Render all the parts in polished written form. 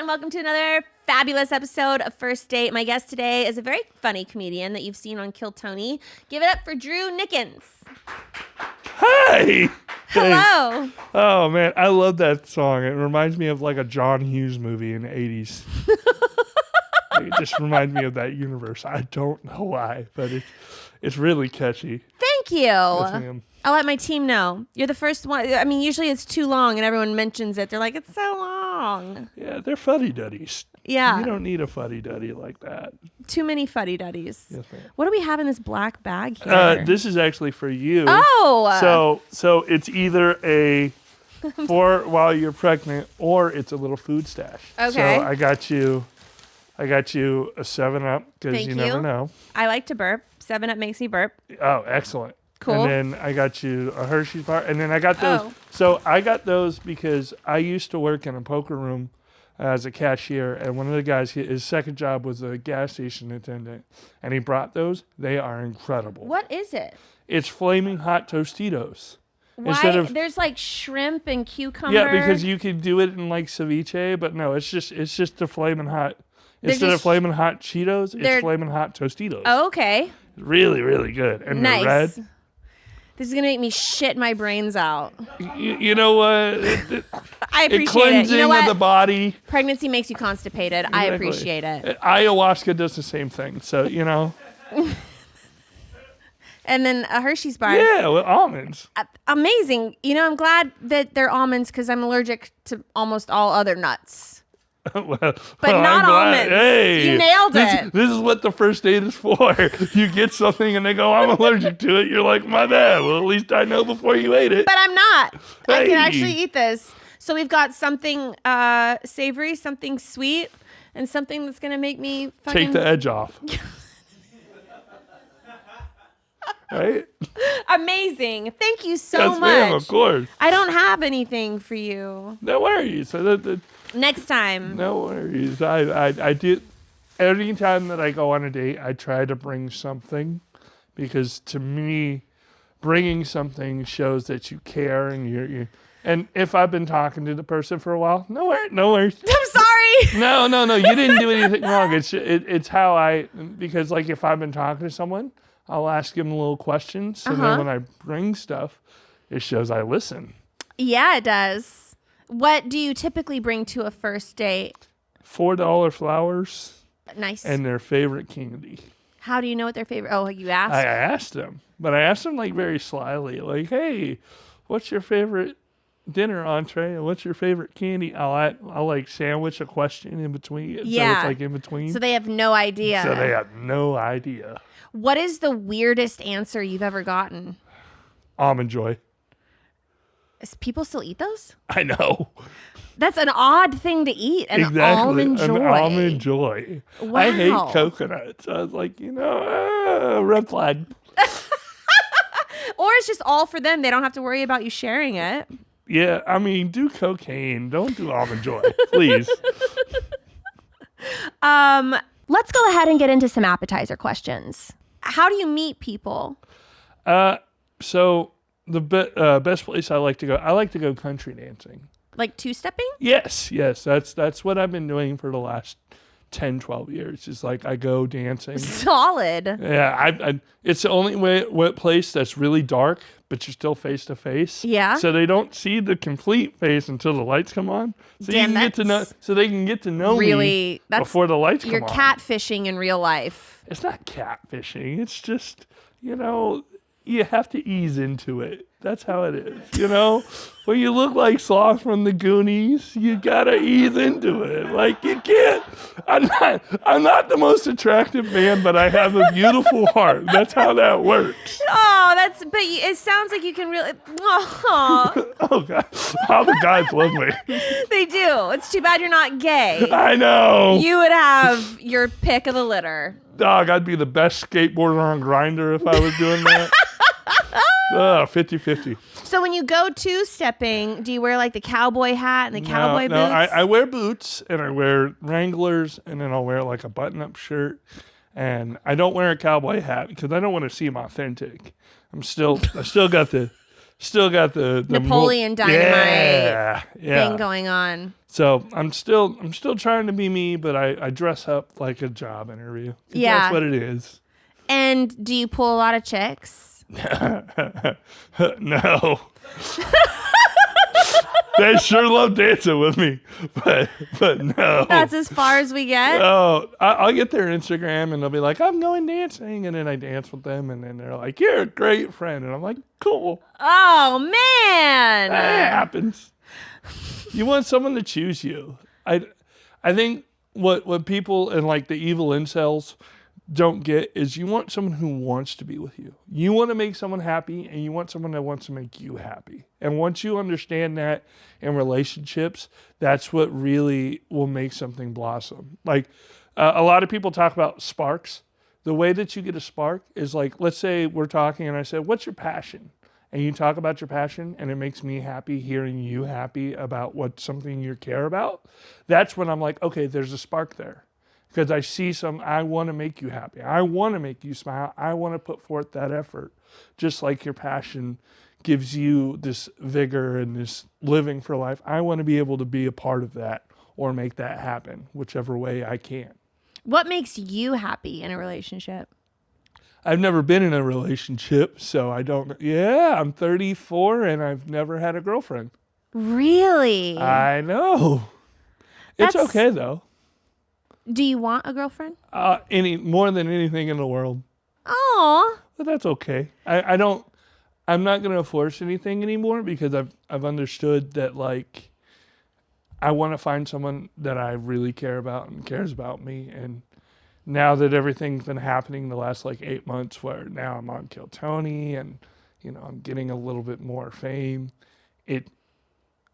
and welcome to another fabulous episode of First Date. My guest today is a very funny comedian that you've seen on Kill Tony. Give it up for Drew Nickens. Hi! Hello. Hey. Oh, man, I love that song. It reminds me of like a John Hughes movie in the 80s. It just reminds me of that universe. I don't know why, but it's really catchy. Thank you. Yes, ma'am. I'll let my team know. You're the first one. I mean, usually it's too long and everyone mentions it. They're like, it's so long. Yeah, they're fuddy-duddies. Yeah. You don't need a fuddy-duddy like that. Too many fuddy-duddies. Yes, ma'am. What do we have in this black bag here? This is actually for you. Oh! So it's either for while you're pregnant or it's a little food stash. Okay. So I got you a 7-Up because you never know. I like to burp. 7-Up makes me burp. Oh, excellent. Cool. And then I got you a Hershey's bar. And then I got those. Oh. So I got those because I used to work in a poker room as a cashier. And one of the guys, his second job was a gas station attendant. And he brought those. They are incredible. What is it? It's flaming hot Tostitos. Why? There's like shrimp and cucumber. Yeah, because you could do it in like ceviche. But no, it's just the flaming hot. Instead of flaming hot Cheetos, it's flaming hot Tostitos. Oh, okay. Really, really good. And nice. they're red. This is going to make me shit my brains out. You know what? I appreciate it. Cleansing You know what? of the body. Pregnancy makes you constipated. Exactly. I appreciate it. Ayahuasca does the same thing. So, you know. And then a Hershey's bar. Yeah, with almonds. Amazing. You know, I'm glad that they're almonds because I'm allergic to almost all other nuts. But not almonds. Hey, you nailed it. This is what the first date is for. You get something and they go, I'm allergic to it. You're like, my bad. Well, at least I know before you ate it. But I'm not. Hey. I can actually eat this. So we've got something savory, something sweet, and something that's going to make me fucking... Take the edge off. Right? Amazing. Thank you so yes, much. Ma'am, of course. I don't have anything for you. No worries. Next time. No worries. I do. Every time that I go on a date, I try to bring something because to me, bringing something shows that you care and you're. And if I've been talking to the person for a while, no worries. I'm sorry. No. You didn't do anything wrong. It's how because like if I've been talking to someone, I'll ask them little questions. So then when I bring stuff, it shows I listen. Yeah, it does. What do you typically bring to a first date? $4 flowers. Nice. And their favorite candy. How do you know what their favorite? Oh, you asked? I asked them. But I asked them like very slyly. Like, hey, what's your favorite dinner entree? And what's your favorite candy? I'll like sandwich a question in between. Yeah. So it's like in between. So they have no idea. So they have no idea. What is the weirdest answer you've ever gotten? Almond Joy. People still eat those? I know. That's an odd thing to eat. An almond joy. An almond joy. Wow. I hate coconuts. I was like, red flag. Or it's just all for them. They don't have to worry about you sharing it. Yeah, I mean, do cocaine. Don't do almond joy, please. Let's go ahead and get into some appetizer questions. How do you meet people? So the best place I like to go country dancing. Like two-stepping? Yes. That's what I've been doing for the last 10, 12 years. Is like I go dancing. Solid. Yeah, it's the only place that's really dark, but you're still face to face. Yeah. So they don't see the complete face until the lights come on. So Damn, you can get to know. So they can get to know really, me before the lights come on. You're catfishing in real life. It's not catfishing. It's just you have to ease into it. That's how it is, When you look like Sloth from the Goonies, you gotta ease into it. Like you can't. I'm not the most attractive man, but I have a beautiful heart. That's how that works. Oh, but it sounds like you can really. Oh, oh God, all the guys love me. They do. It's too bad you're not gay. I know. You would have your pick of the litter. Dog, I'd be the best skateboarder on Grindr if I was doing that. 50-50. So when you go two-stepping, do you wear like the cowboy hat and the cowboy boots? No, I wear boots and I wear Wranglers and then I'll wear like a button-up shirt. And I don't wear a cowboy hat because I don't want to seem authentic. I still got the still got the Napoleon Dynamite yeah. thing going on. So I'm still trying to be me, but I dress up like a job interview. Yeah. That's what it is. And do you pull a lot of chicks? No. They sure love dancing with me, but no. That's as far as we get? Oh, I'll get their Instagram and they'll be like, I'm going dancing. And then I dance with them and then they're like, you're a great friend. And I'm like, cool. Oh, man. That happens. You want someone to choose you. I think what people and like the evil incels don't get is you want someone who wants to be with you. You want to make someone happy and you want someone that wants to make you happy. And once you understand that in relationships, that's what really will make something blossom. Like a lot of people talk about sparks. The way that you get a spark is like, let's say we're talking and I said, what's your passion? And you talk about your passion and it makes me happy hearing you happy about what something you care about. That's when I'm like, okay, there's a spark there. Because I see I want to make you happy. I want to make you smile. I want to put forth that effort. Just like your passion gives you this vigor and this living for life. I want to be able to be a part of that or make that happen, whichever way I can. What makes you happy in a relationship? I've never been in a relationship, so I don't. Yeah, I'm 34 and I've never had a girlfriend. Really? I know. It's okay though. Do you want a girlfriend? More than anything in the world. Oh. But that's okay. I'm not gonna force anything anymore because I've understood that like I want to find someone that I really care about and cares about me. And now that everything's been happening the last like 8 months, where now I'm on Kill Tony and I'm getting a little bit more fame.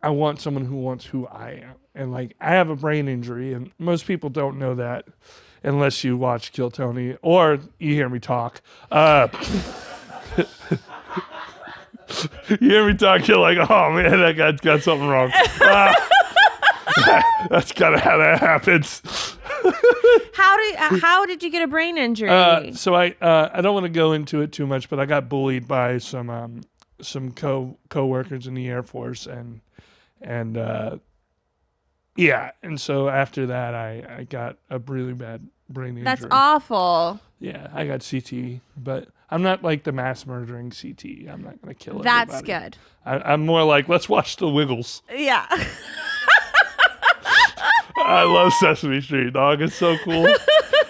I want someone who wants who I am. And like, I have a brain injury and most people don't know that unless you watch Kill Tony or you hear me talk. You hear me talk, you're like, oh man, that guy's got something wrong. That's kind of how that happens. How did you get a brain injury? So I don't want to go into it too much, but I got bullied by some co-workers in the Air Force and so after that I got a really bad brain injury. That's awful. Yeah, I got CT, but I'm not like the mass murdering CT. I'm not going to kill everybody. That's good. I'm more like, let's watch the Wiggles. Yeah. I love Sesame Street, dog. It's so cool.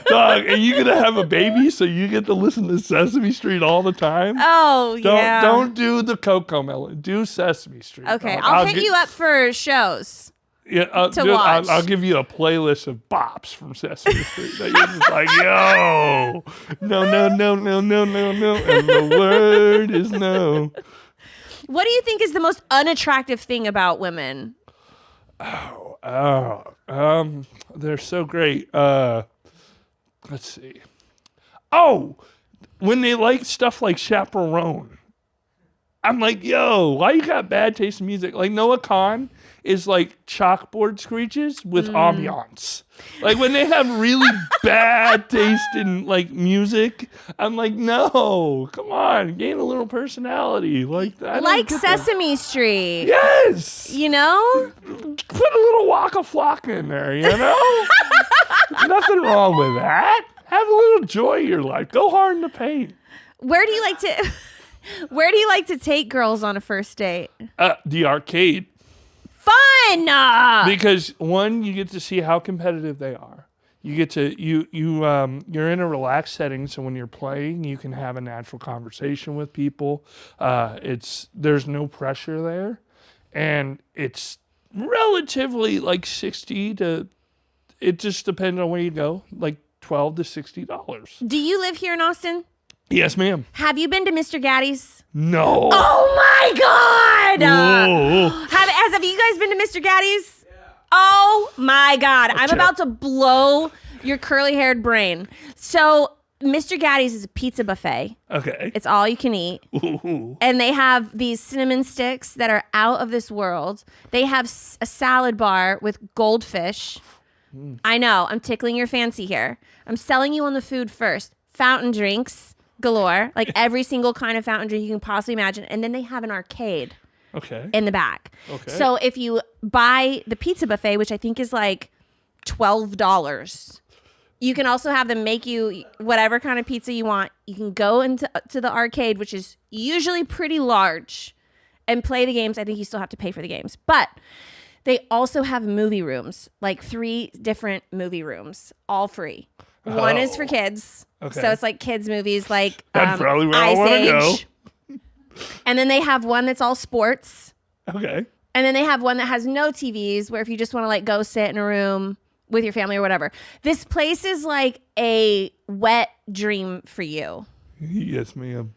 Dog, and you gonna have a baby so you get to listen to Sesame Street all the time? Oh, yeah. Don't do the Coco Melon. Do Sesame Street. Okay, dog. I'll hit you up for shows. Yeah, watch. I'll give you a playlist of bops from Sesame Street that you're just like, yo, no, and the word is no. What do you think is the most unattractive thing about women? They're so great. Let's see. Oh, when they like stuff like Chaperone. I'm like, yo, why you got bad taste in music? Like Noah Khan is like chalkboard screeches with ambiance. Like when they have really bad taste in like music, I'm like, no, come on, gain a little personality. Like Sesame Street. Yes. You know? Put a little Waka Flocka in there, you know? Nothing wrong with that. Have a little joy in your life. Go hard in the paint. Where do you like to take girls on a first date? The arcade. Fun! Because one, you get to see how competitive they are. You get to you're in a relaxed setting, so when you're playing, you can have a natural conversation with people. There's no pressure there, and it's relatively like 60 to. It just depends on where you go, like $12 to $60. Do you live here in Austin? Yes, ma'am. Have you been to Mr. Gaddy's? No. Oh my God! Whoa. Have you guys been to Mr. Gaddy's? Yeah. Oh my God! I'm about to blow your curly-haired brain. So Mr. Gaddy's is a pizza buffet. Okay. It's all you can eat. Ooh. And they have these cinnamon sticks that are out of this world. They have a salad bar with goldfish. I know, I'm tickling your fancy here. I'm selling you on the food first. Fountain drinks. galore, like every single kind of fountain drink you can possibly imagine. And then they have an arcade in the back. Okay. So if you buy the pizza buffet, which I think is like $12, you can also have them make you whatever kind of pizza you want. You can go into the arcade, which is usually pretty large, and play the games. I think you still have to pay for the games. But they also have movie rooms, like 3 different movie rooms, all free. One is for kids. Okay. So it's like kids movies like That's probably where I Ice want to go. Age. And then they have one that's all sports. Okay. And then they have one that has no TVs, where if you just want to like go sit in a room with your family or whatever. This place is like a wet dream for you. Yes, ma'am.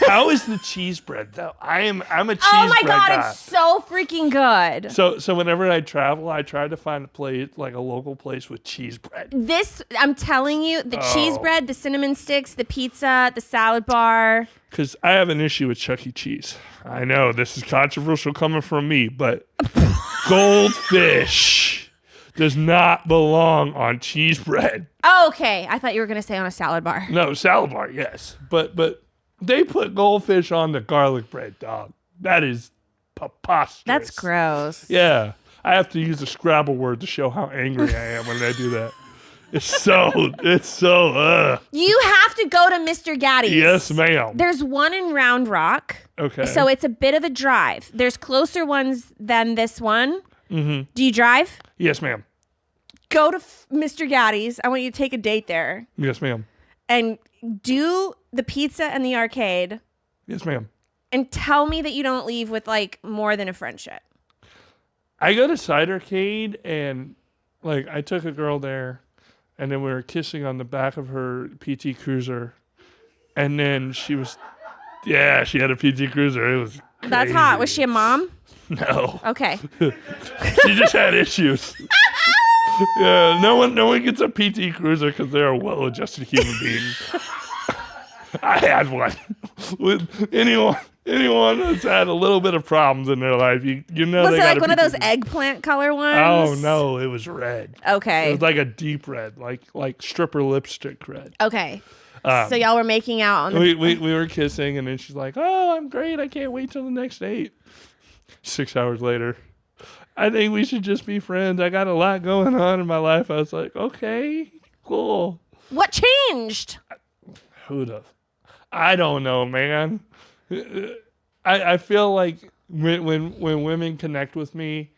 How is the cheese bread though? I'm a cheese Oh my bread God, guy. it's so freaking good. So whenever I travel, I try to find a place, like a local place with cheese bread. This, I'm telling you, the cheese bread, the cinnamon sticks, the pizza, the salad bar. Because I have an issue with Chuck E. Cheese. I know this is controversial coming from me, but goldfish does not belong on cheese bread. Oh, okay. I thought you were going to say on a salad bar. No, salad bar, yes. But they put goldfish on the garlic bread, dog. That is preposterous. That's gross. Yeah. I have to use a Scrabble word to show how angry I am when I do that. It's so, You have to go to Mr. Gaddy's. Yes, ma'am. There's one in Round Rock. Okay. So it's a bit of a drive. There's closer ones than this one. Mm-hmm. Do you drive? Yes, ma'am. Go to Mr. Gaddy's. I want you to take a date there. Yes, ma'am. And do the pizza and the arcade. Yes, ma'am. And tell me that you don't leave with like more than a friendship. I go to Cidercade and like I took a girl there and then we were kissing on the back of her PT Cruiser. And then she had a PT Cruiser. It was crazy. That's hot. Was she a mom? No. Okay. She just had issues. Yeah, no one gets a PT Cruiser because they're a well-adjusted human being. I had one. With anyone that's had a little bit of problems in their life, you know. Was they it got like a one of PT those Cruiser. eggplant color ones? Oh no, it was red. Okay. It was like a deep red, like stripper lipstick red. Okay. So y'all were making out on the... We were kissing, and then she's like, "Oh, I'm great. I can't wait till the next date." 6 hours later, I think we should just be friends. I got a lot going on in my life. I was like, okay, cool. What changed? Who'd have? I don't know, man. I feel like when women connect with me,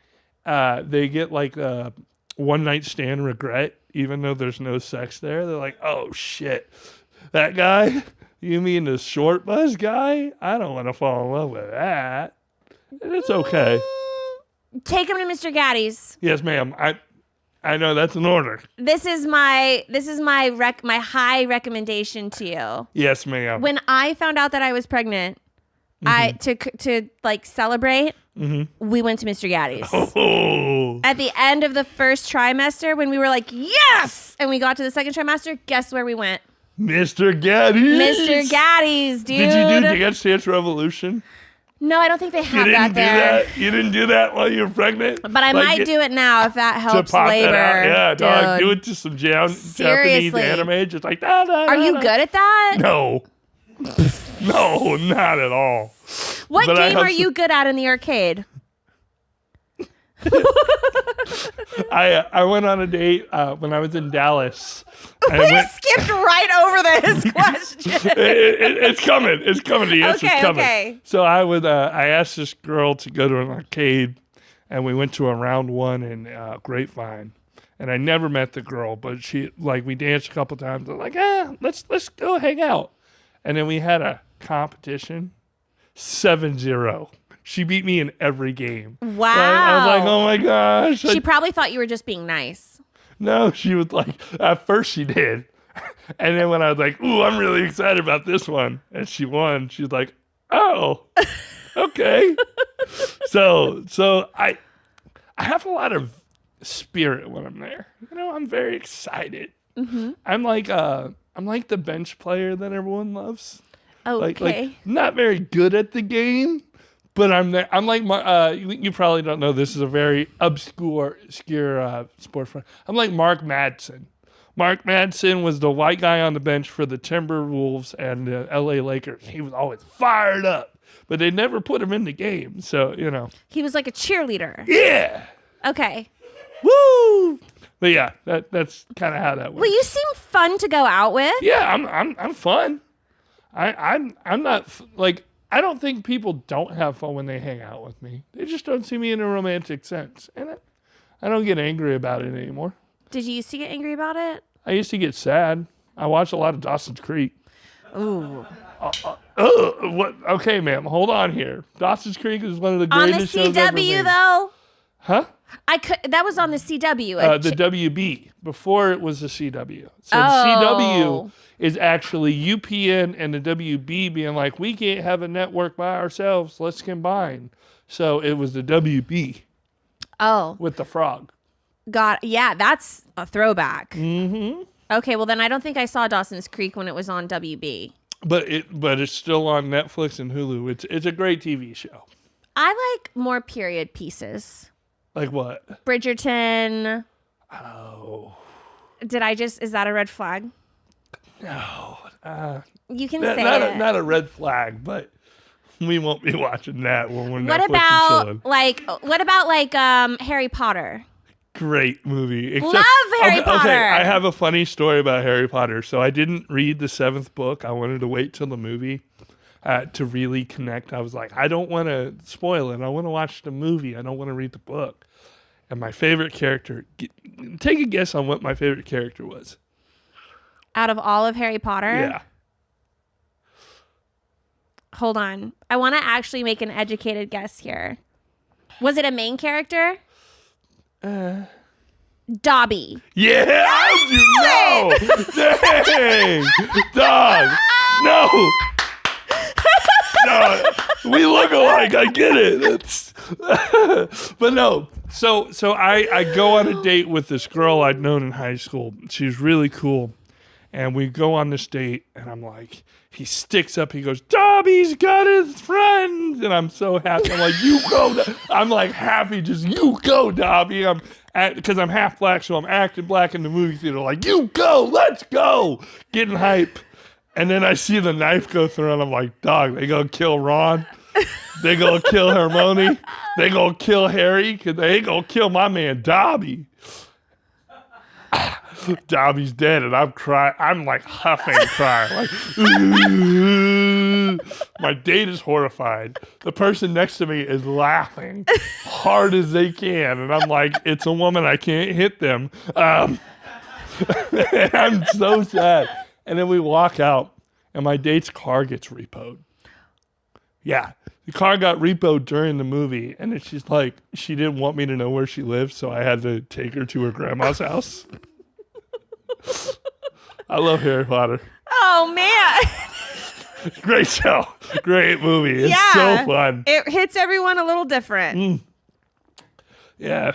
they get like a one night stand regret, even though there's no sex there. They're like, oh shit, that guy? You mean the short buzz guy? I don't want to fall in love with that. And it's okay. Take him to Mr. Gaddy's. Yes, ma'am. I know that's an order. This is my my high recommendation to you. Yes, ma'am. When I found out that I was pregnant, I to like celebrate, we went to Mr. Gaddy's. Oh. At the end of the first trimester, when we were like, yes! And we got to the second trimester, guess where we went? Mr. Gaddy's. Mr. Gaddy's, dude. Did you do Dance Dance Revolution? No, I don't think they have You that didn't there. do that? You didn't do that while you were pregnant? But I might do it now if that to helps pop labor. that out. Yeah, dog. dude. Do it to some Japanese Seriously. anime. Just like, da, da, Are da, you da. good at that? No. No, not at all. What But I game have are you good at in the arcade? I went on a date when I was in Dallas. We just skipped right over this question. It's coming. It's coming. The answer's Okay, coming. okay. So I asked this girl to go to an arcade, and we went to a round one in Grapevine. And I never met the girl, but we danced a couple times. I'm like, let's go hang out. And then we had a competition, 7-0. She beat me in every game. Wow. I was like, oh my gosh. She probably thought you were just being nice. No, she was like, at first she did. And then when I was like, ooh, I'm really excited about this one, and she won, she's like, oh, okay. So I have a lot of spirit when I'm there. I'm very excited. Mm-hmm. I'm like the bench player that everyone loves. Okay. Like not very good at the game, but I'm there. I'm like you probably don't know. This is a very obscure sport. I'm like Mark Madsen. Mark Madsen was the white guy on the bench for the Timberwolves and the LA Lakers. He was always fired up, but they never put him in the game. So, He was like a cheerleader. Yeah. Okay. Woo! But yeah, that's kind of how that works. Well, you seem fun to go out with. Yeah, I'm fun. I'm not like, I don't think people don't have fun when they hang out with me. They just don't see me in a romantic sense, and I don't get angry about it anymore. Did you used to get angry about it? I used to get sad. I watched a lot of Dawson's Creek. Ooh. What? Okay, ma'am, hold on here. Dawson's Creek is one of the greatest shows ever made. On the CW though. Huh? That was on the CW. The WB before it was the CW. So Oh. the CW is actually UPN and the WB being like, we can't have a network by ourselves. Let's combine. So it was the WB Oh. with the frog. Yeah, that's a throwback. Mm-hmm. Okay, well then I don't think I saw Dawson's Creek when it was on WB. But it's still on Netflix and Hulu. It's a great TV show. I like more period pieces. Like what? Bridgerton. Oh. Is that a red flag? No. You can say it. Not a red flag, but we won't be watching that when we're What Netflix and chilling. what about Harry Potter? Great movie. Love Harry Potter. Okay, I have a funny story about Harry Potter. So I didn't read the 7th book. I wanted to wait till the movie to really connect. I was like, I don't want to spoil it. I want to watch the movie. I don't want to read the book. And my favorite character, take a guess on what my favorite character was. Out of all of Harry Potter? Yeah. Hold on. I want to actually make an educated guess here. Was it a main character? Dobby. Yeah, how'd you know? Dang, dog. No. No, we look alike. I get it. But no. So I go on a date with this girl I'd known in high school. She was really cool. And we go on this date, and I'm like, he sticks up. He goes, Dobby's got his friend. And I'm so happy. I'm like, you go. I'm like happy. Just you go, Dobby. Because I'm half black, so I'm acting black in the movie theater. Like, you go. Let's go. Getting hype. And then I see the knife go through, and I'm like, dog, they gonna kill Ron. They gonna kill Hermione. They gonna kill Harry. Because they ain't gonna kill my man, Dobby. Dobby's dead, and I'm crying. I'm like huffing and crying. Like, my date is horrified. The person next to me is laughing hard as they can, and I'm like, it's a woman. I can't hit them. I'm so sad. And then we walk out, and my date's car gets repoed. Yeah, the car got repoed during the movie, and then she's like, she didn't want me to know where she lived, so I had to take her to her grandma's house. I love Harry Potter. Oh, man. Great show. Great movie. It's so fun. It hits everyone a little different. Yeah.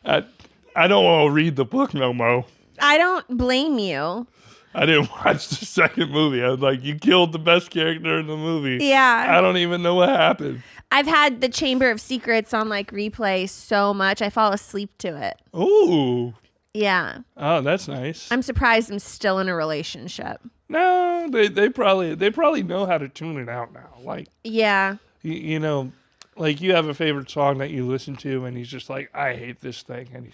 I don't want to read the book no more. I don't blame you. I didn't watch the second movie. I was like, you killed the best character in the movie. Yeah. I don't even know what happened. I've had the Chamber of Secrets on like replay so much. I fall asleep to it. Ooh. Yeah. Oh, that's nice. I'm surprised I'm still in a relationship. No, they probably know how to tune it out now. Like, yeah. You know, like you have a favorite song that you listen to, and he's just like, I hate this thing, and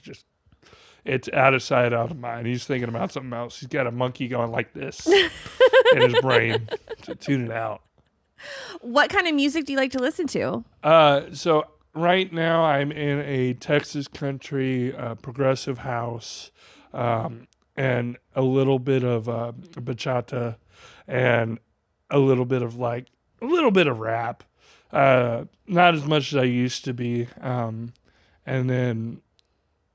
it's out of sight, out of mind. He's thinking about something else. He's got a monkey going like this in his brain to tune it out. What kind of music do you like to listen to? So right now I'm in a Texas country progressive house, and a little bit of bachata, and a little bit of rap. Not as much as I used to be. And then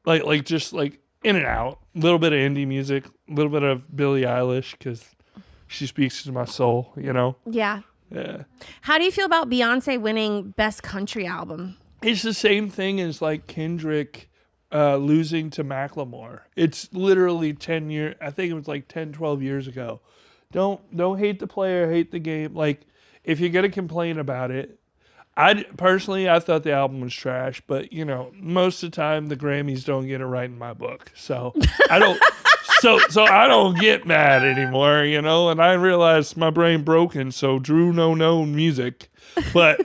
like just like in and out, a little bit of indie music, a little bit of Billie Eilish because she speaks to my soul, you know? Yeah. Yeah. How do you feel about Beyonce winning Best Country Album? It's the same thing as like Kendrick losing to Macklemore. It's literally 10 years. I think it was like 10, 12 years ago. Don't hate the player, hate the game. Like, if you're going to complain about it, I personally, I thought the album was trash, but most of the time the Grammys don't get it right in my book, so I don't. So I don't get mad anymore, and I realize my brain broken, so Drew no music, but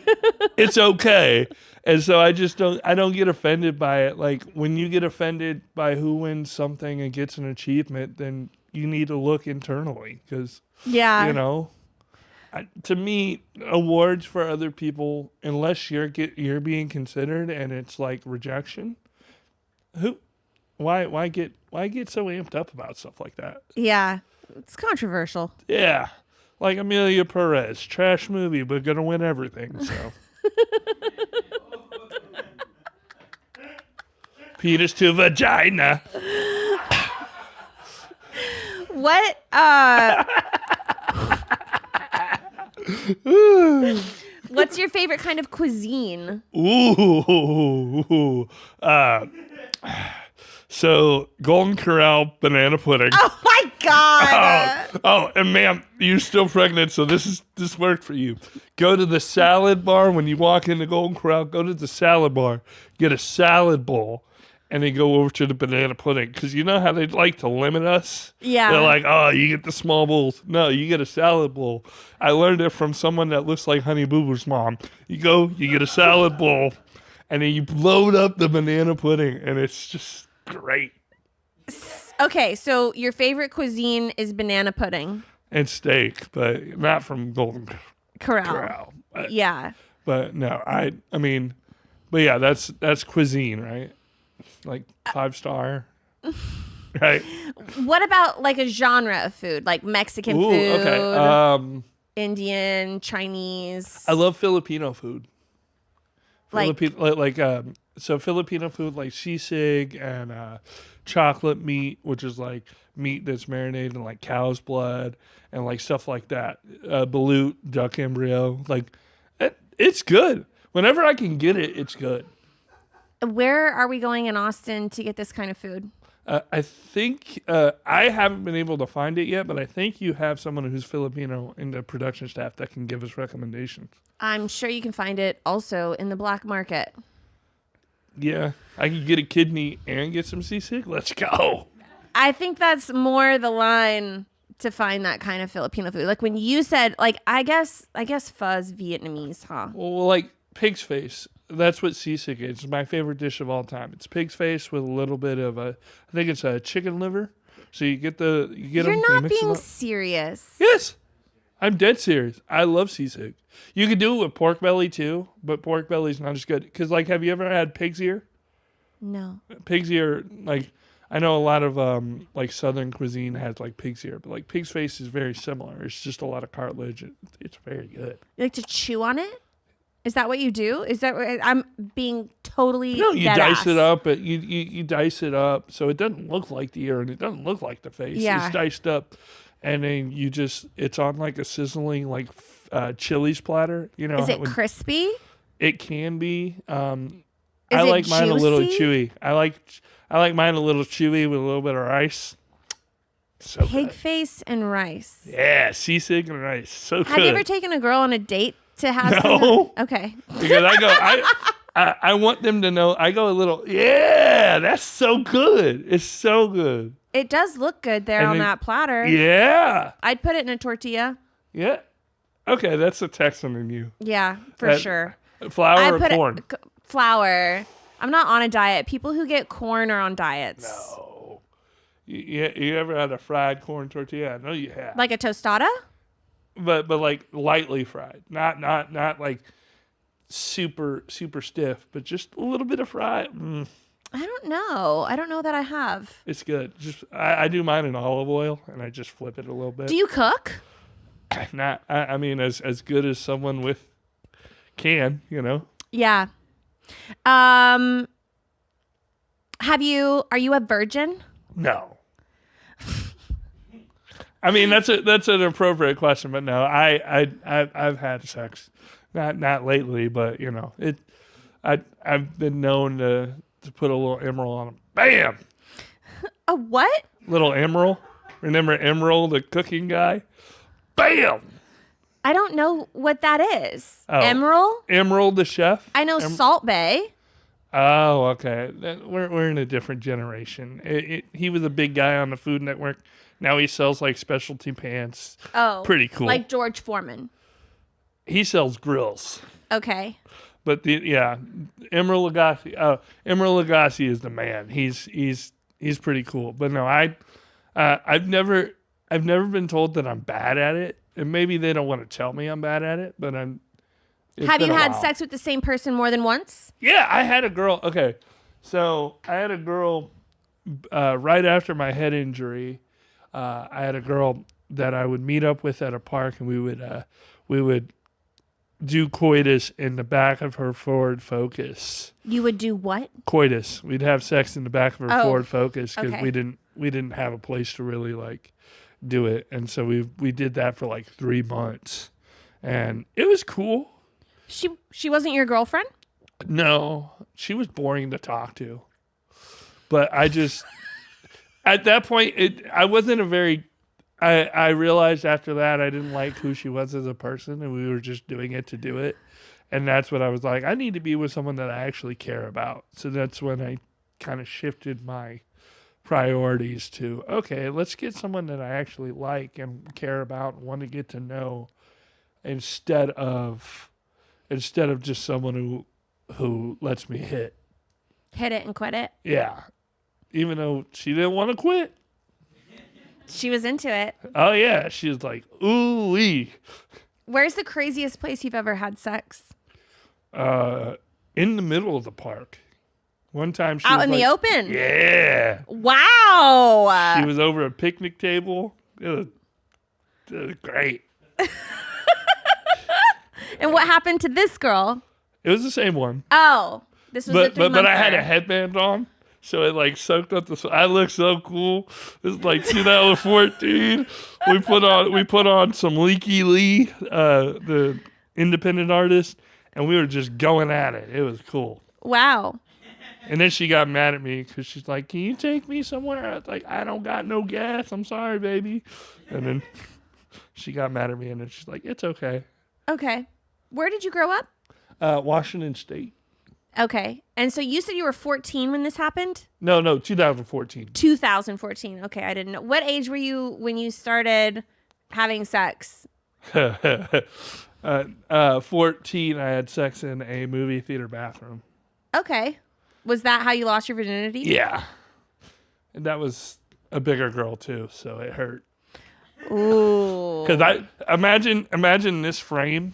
it's okay. And so I don't get offended by it. Like when you get offended by who wins something and gets an achievement, then you need to look internally because, to me, awards for other people, unless you're being considered and it's like rejection, why get so amped up about stuff like that? Yeah, it's controversial. Yeah, like Amelia Perez, trash movie, but gonna win everything. So, penis to vagina. What? What's your favorite kind of cuisine? Ooh. So Golden Corral banana pudding. Oh my God! Oh, and ma'am, you're still pregnant, so this worked for you. Go to the salad bar when you walk into Golden Corral. Go to the salad bar, get a salad bowl, and then go over to the banana pudding. Because you know how they like to limit us? Yeah. They're like, oh, you get the small bowls. No, you get a salad bowl. I learned it from someone that looks like Honey Boo Boo's mom. You get a salad bowl, and then you load up the banana pudding, and it's just great. Okay, so your favorite cuisine is banana pudding. And steak, but not from Golden Corral. Yeah. But no, I mean, but yeah, that's cuisine, right? Like 5-star, right? What about like a genre of food, like Mexican food? Okay. Indian, Chinese. I love Filipino food. Like So Filipino food like sisig and chocolate meat, which is like meat that's marinated in like cow's blood and like stuff like that. Balut, duck embryo, like it's good. Whenever I can get it, it's good. Where are we going in Austin to get this kind of food? I think I haven't been able to find it yet, but I think you have someone who's Filipino in the production staff that can give us recommendations. I'm sure you can find it also in the black market. Yeah, I can get a kidney and get some sisig. Let's go. I think that's more the line to find that kind of Filipino food. Like when you said, like, I guess pho's Vietnamese, huh? Well, like pig's face. That's what sisig is. It's my favorite dish of all time. It's pig's face with a little bit of I think it's a chicken liver. So you get You're not being serious. Yes, I'm dead serious. I love sisig. You could do it with pork belly too, but pork belly's not as good. Because like, have you ever had pig's ear? No. Pig's ear, like I know a lot of like Southern cuisine has like pig's ear, but like pig's face is very similar. It's just a lot of cartilage. It's very good. You like to chew on it? Is that what you do? Is that what, I'm being totally No, you dead dice ass. it up, but you dice it up so it doesn't look like the ear and it doesn't look like the face. Yeah. It's diced up, and then it's on like a sizzling like chilies platter. You know, Is it crispy? It can be. I it like mine a little juicy? chewy. I like mine a little chewy with a little bit of rice. So Pig good. face and rice. Yeah, sisig and rice. So good. Have you ever taken a girl on a date to have No. some? Okay. Because I want them to know. I go a little. Yeah, that's so good. It's so good. It does look good there And on then- that platter. Yeah. I'd put it in a tortilla. Yeah. Okay, that's a Texan in you. Yeah, for That- sure. Flour or corn? Flour. I'm not on a diet. People who get corn are on diets. No. You ever had a fried corn tortilla? I know you have. Like a tostada? But like lightly fried, not like super stiff, but just a little bit of fried. I don't know. I don't know that I have. It's good. Just I do mine in olive oil and I just flip it a little bit. Do you cook? I mean as good as someone with can, you know. Yeah. Are you a virgin? No. I mean that's an appropriate question, but no, I've had sex, not lately, but you know I've been known to put a little emerald on them. Bam, A what? little emerald. Remember Emerald, the cooking guy? Bam. I don't know what that is. Oh. Emerald? Emerald the chef? I know Salt Bay. Oh, okay. We're in a different generation. He was a big guy on the Food Network. Now he sells like specialty pants. Oh. Pretty cool. Like George Foreman. He sells grills. Okay. But Emerald Lagasse. Emerald Lagasse is the man. He's pretty cool. But no, I've never been told that I'm bad at it. And maybe they don't want to tell me I'm bad at it, but I'm. Have you had sex with the same person more than once? Yeah, I had a girl. Okay, so I had a girl right after my head injury. I had a girl that I would meet up with at a park, and we would do coitus in the back of her Ford Focus. You would do what? Coitus. We'd have sex in the back of her Ford Focus because okay. we didn't have a place to really like do it, and so we did that for like 3 months, and it was cool. She wasn't your girlfriend? No, she was boring to talk to. But I just at that point I wasn't a very I realized after that I didn't like who she was as a person, and we were just doing it to do it. And that's what I was like, I need to be with someone that I actually care about. So that's when I kind of shifted my priorities to, okay, let's get someone that I actually like and care about and want to get to know instead of just someone who lets me hit it and quit it. Yeah, even though she didn't want to quit, she was into it. Oh yeah, she was like, ooh wee. Where's the craziest place you've ever had sex? In the middle of the park. One time she out was in the open. Yeah. Wow. She was over a picnic table. It was great. And what happened to this girl? It was the same one. Oh, this was but I had a headband on, so it like soaked up the. I looked so cool. It was like 2014. We put on some Leaky Lee, the independent artist, and we were just going at it. It was cool. Wow. And then she got mad at me because she's like, "Can you take me somewhere?" I was like, "I don't got no gas. I'm sorry, baby." And then she got mad at me, and then she's like, "It's okay." Okay. Where did you grow up? Washington State. Okay. And so you said you were 14 when this happened? No, 2014. 2014. Okay, I didn't know. What age were you when you started having sex? 14, I had sex in a movie theater bathroom. Okay. Was that how you lost your virginity? Yeah. And that was a bigger girl too, so it hurt. Ooh. Because I imagine this frame,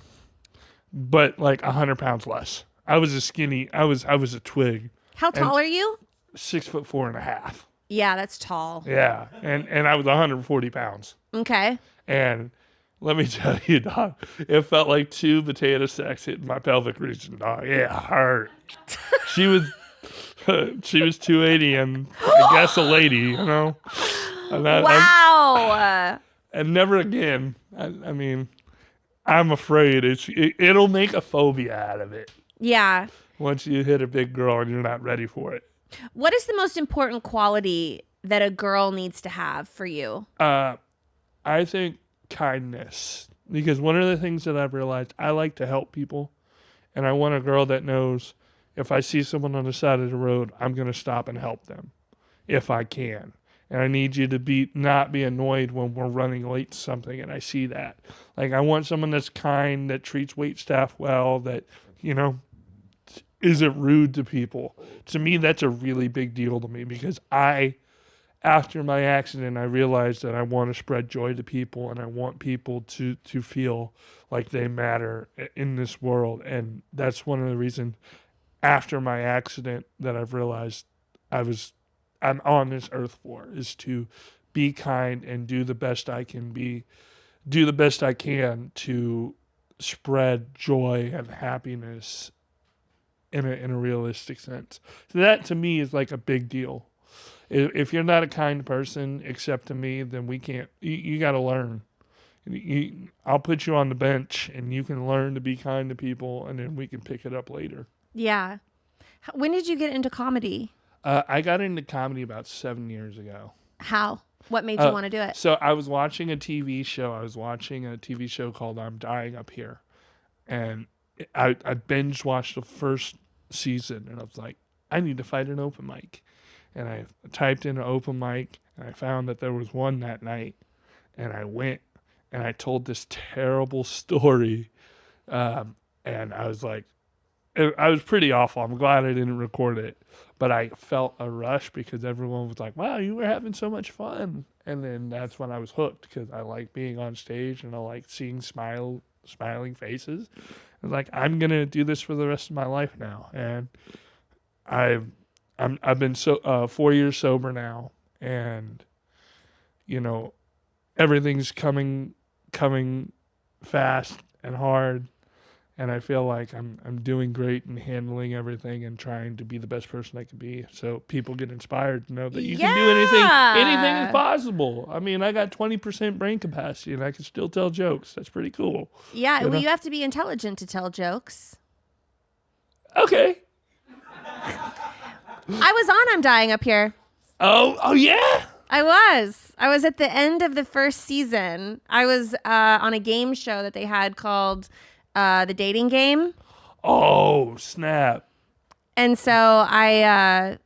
but like 100 pounds less. I was a skinny. I was a twig. How tall are you? 6'4.5". Yeah, that's tall. Yeah, and I was 140 pounds. Okay. And let me tell you, dog, it felt like 2 potato sacks hitting my pelvic region, dog. Yeah, it hurt. She was 280 and I guess a lady, you know. Wow. And never again. I mean, I'm afraid it'll make a phobia out of it. Yeah. Once you hit a big girl and you're not ready for it. What is the most important quality that a girl needs to have for you? I think kindness. Because one of the things that I've realized, I like to help people. And I want a girl that knows if I see someone on the side of the road, I'm going to stop and help them if I can. And I need you to not be annoyed when we're running late to something and I see that. Like, I want someone that's kind, that treats wait staff well, that, you know, isn't rude to people. To me, that's a really big deal to me because after my accident, I realized that I want to spread joy to people and I want people to feel like they matter in this world. And that's one of the reasons after my accident that I've realized I'm on this earth for, is to be kind and do the best I can to spread joy and happiness in a realistic sense. So that to me is like a big deal. If you're not a kind person, except to me, then we can't, you got to learn. I'll put you on the bench and you can learn to be kind to people and then we can pick it up later. Yeah. When did you get into comedy? I got into comedy about 7 years ago. How? What made you want to do it? So I was watching a TV show. I was watching a TV show called I'm Dying Up Here. And I binge watched the first season. And I was like, I need to fight an open mic. And I typed in an open mic. And I found that there was one that night. And I went and I told this terrible story. And I was like, I was pretty awful. I'm glad I didn't record it. But I felt a rush because everyone was like, wow, you were having so much fun. And then that's when I was hooked because I like being on stage and I like seeing smiling faces. I was like, I'm going to do this for the rest of my life now. And I've been 4 years sober now. And, you know, everything's coming fast and hard. And I feel like I'm doing great and handling everything and trying to be the best person I can be. So people get inspired to know that you can do anything. Anything is possible. I mean, I got 20% brain capacity and I can still tell jokes. That's pretty cool. Yeah, well, you have to be intelligent to tell jokes. Okay. I was on I'm Dying Up Here. Oh yeah? I was at the end of the first season. I was on a game show that they had called The Dating Game. Oh, snap. And so I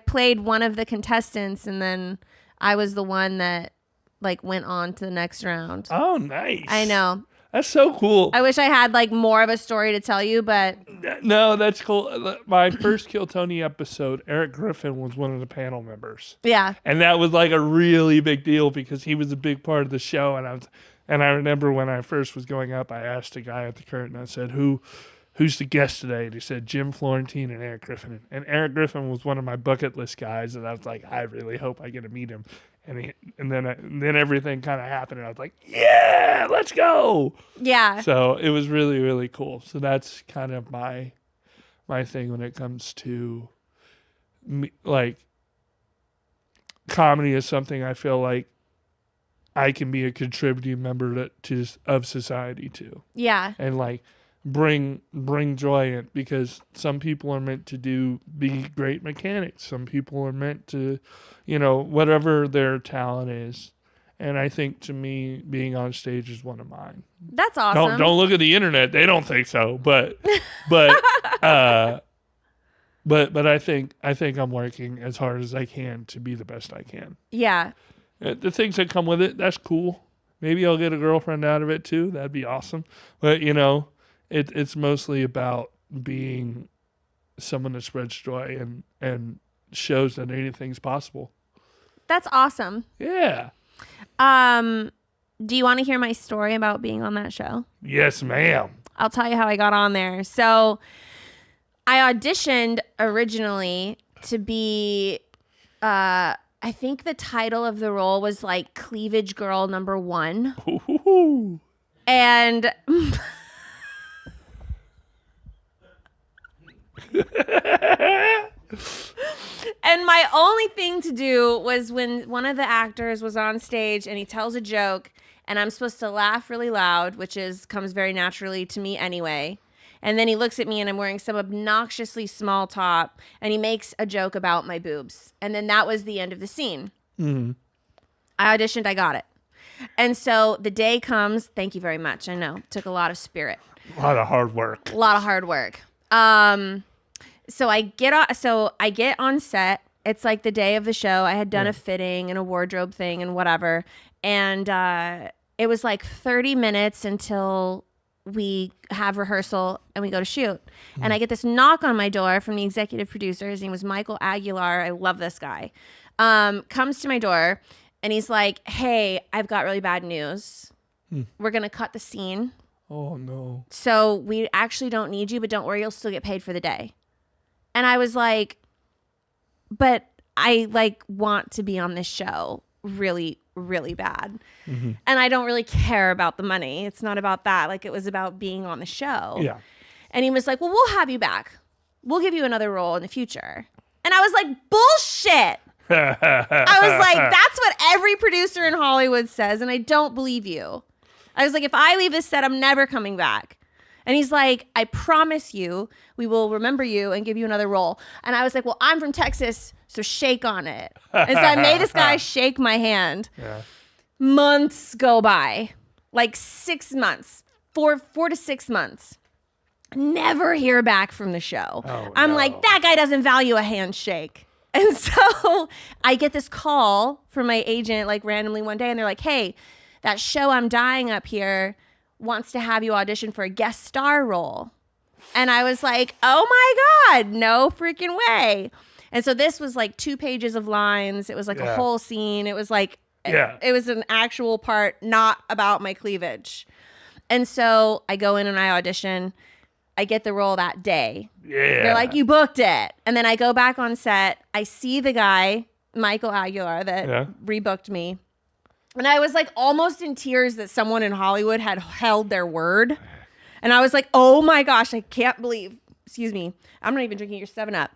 played one of the contestants, and then I was the one that like went on to the next round. Oh, nice. I know. That's so cool. I wish I had like more of a story to tell you, but no, that's cool. My first Kill Tony episode, Eric Griffin was one of the panel members. yeah. And that was like a really big deal because he was a big part of the show. And I remember when I first was going up, I asked a guy at the curtain, I said, who's the guest today? And he said, Jim Florentine and Eric Griffin. And Eric Griffin was one of my bucket list guys. And I was like, I really hope I get to meet him. And then everything kind of happened. And I was like, yeah, let's go. Yeah. So it was really, really cool. So that's kind of my thing when it comes to me, like comedy is something I feel like I can be a contributing member of society too. Yeah. And like bring joy in because some people are meant to be great mechanics. Some people are meant to, whatever their talent is. And I think to me, being on stage is one of mine. That's awesome. Don't look at the internet. They don't think so. But I think I'm working as hard as I can to be the best I can. Yeah. The things that come with it, that's cool. Maybe I'll get a girlfriend out of it too. That'd be awesome. But it's mostly about being someone that spreads joy and shows that anything's possible. That's awesome. Yeah. Do you want to hear my story about being on that show? Yes, ma'am. I'll tell you how I got on there. So I auditioned originally to be, I think the title of the role was like Cleavage Girl #1. Ooh. And and my only thing to do was when one of the actors was on stage and he tells a joke and I'm supposed to laugh really loud, which comes very naturally to me anyway. And then he looks at me and I'm wearing some obnoxiously small top and he makes a joke about my boobs. And then that was the end of the scene. Mm-hmm. I auditioned, I got it. And so the day comes, thank you very much. I know, took a lot of spirit. A lot of hard work. So I get on set. It's like the day of the show. I had done a fitting and a wardrobe thing and whatever. And it was like 30 minutes until we have rehearsal and we go to shoot. And I get this knock on my door from the executive producer. His name was Michael Aguilar. I love this guy. Comes to my door and he's like, hey, I've got really bad news. We're going to cut the scene. Oh, no. So we actually don't need you, but don't worry, you'll still get paid for the day. And I was like, but I want to be on this show really, really bad. Mm-hmm. And I don't really care about the money. It's not about that. Like, it was about being on the show. Yeah. And he was like, well, we'll have you back. We'll give you another role in the future. And I was like, bullshit. I was like, that's what every producer in Hollywood says. And I don't believe you. I was like, if I leave this set, I'm never coming back. And he's like, I promise you, we will remember you and give you another role. And I was like, well, I'm from Texas, so shake on it. And so I made this guy shake my hand. Yeah. Months go by, like 6 months, 4 to 6 months. Never hear back from the show. Oh, I'm like, that guy doesn't value a handshake. And so I get this call from my agent like randomly one day, and they're like, hey, that show I'm dying up here wants to have you audition for a guest star role. And I was like, oh my God, no freaking way. And so this was like 2 pages of lines. It was like a whole scene. It was like, it was an actual part, not about my cleavage. And so I go in and I audition. I get the role that day. Yeah. They're like, you booked it. And then I go back on set. I see the guy, Michael Aguilar, that rebooked me. And I was like almost in tears that someone in Hollywood had held their word. And I was like, oh my gosh, I can't believe, excuse me, I'm not even drinking your 7-Up.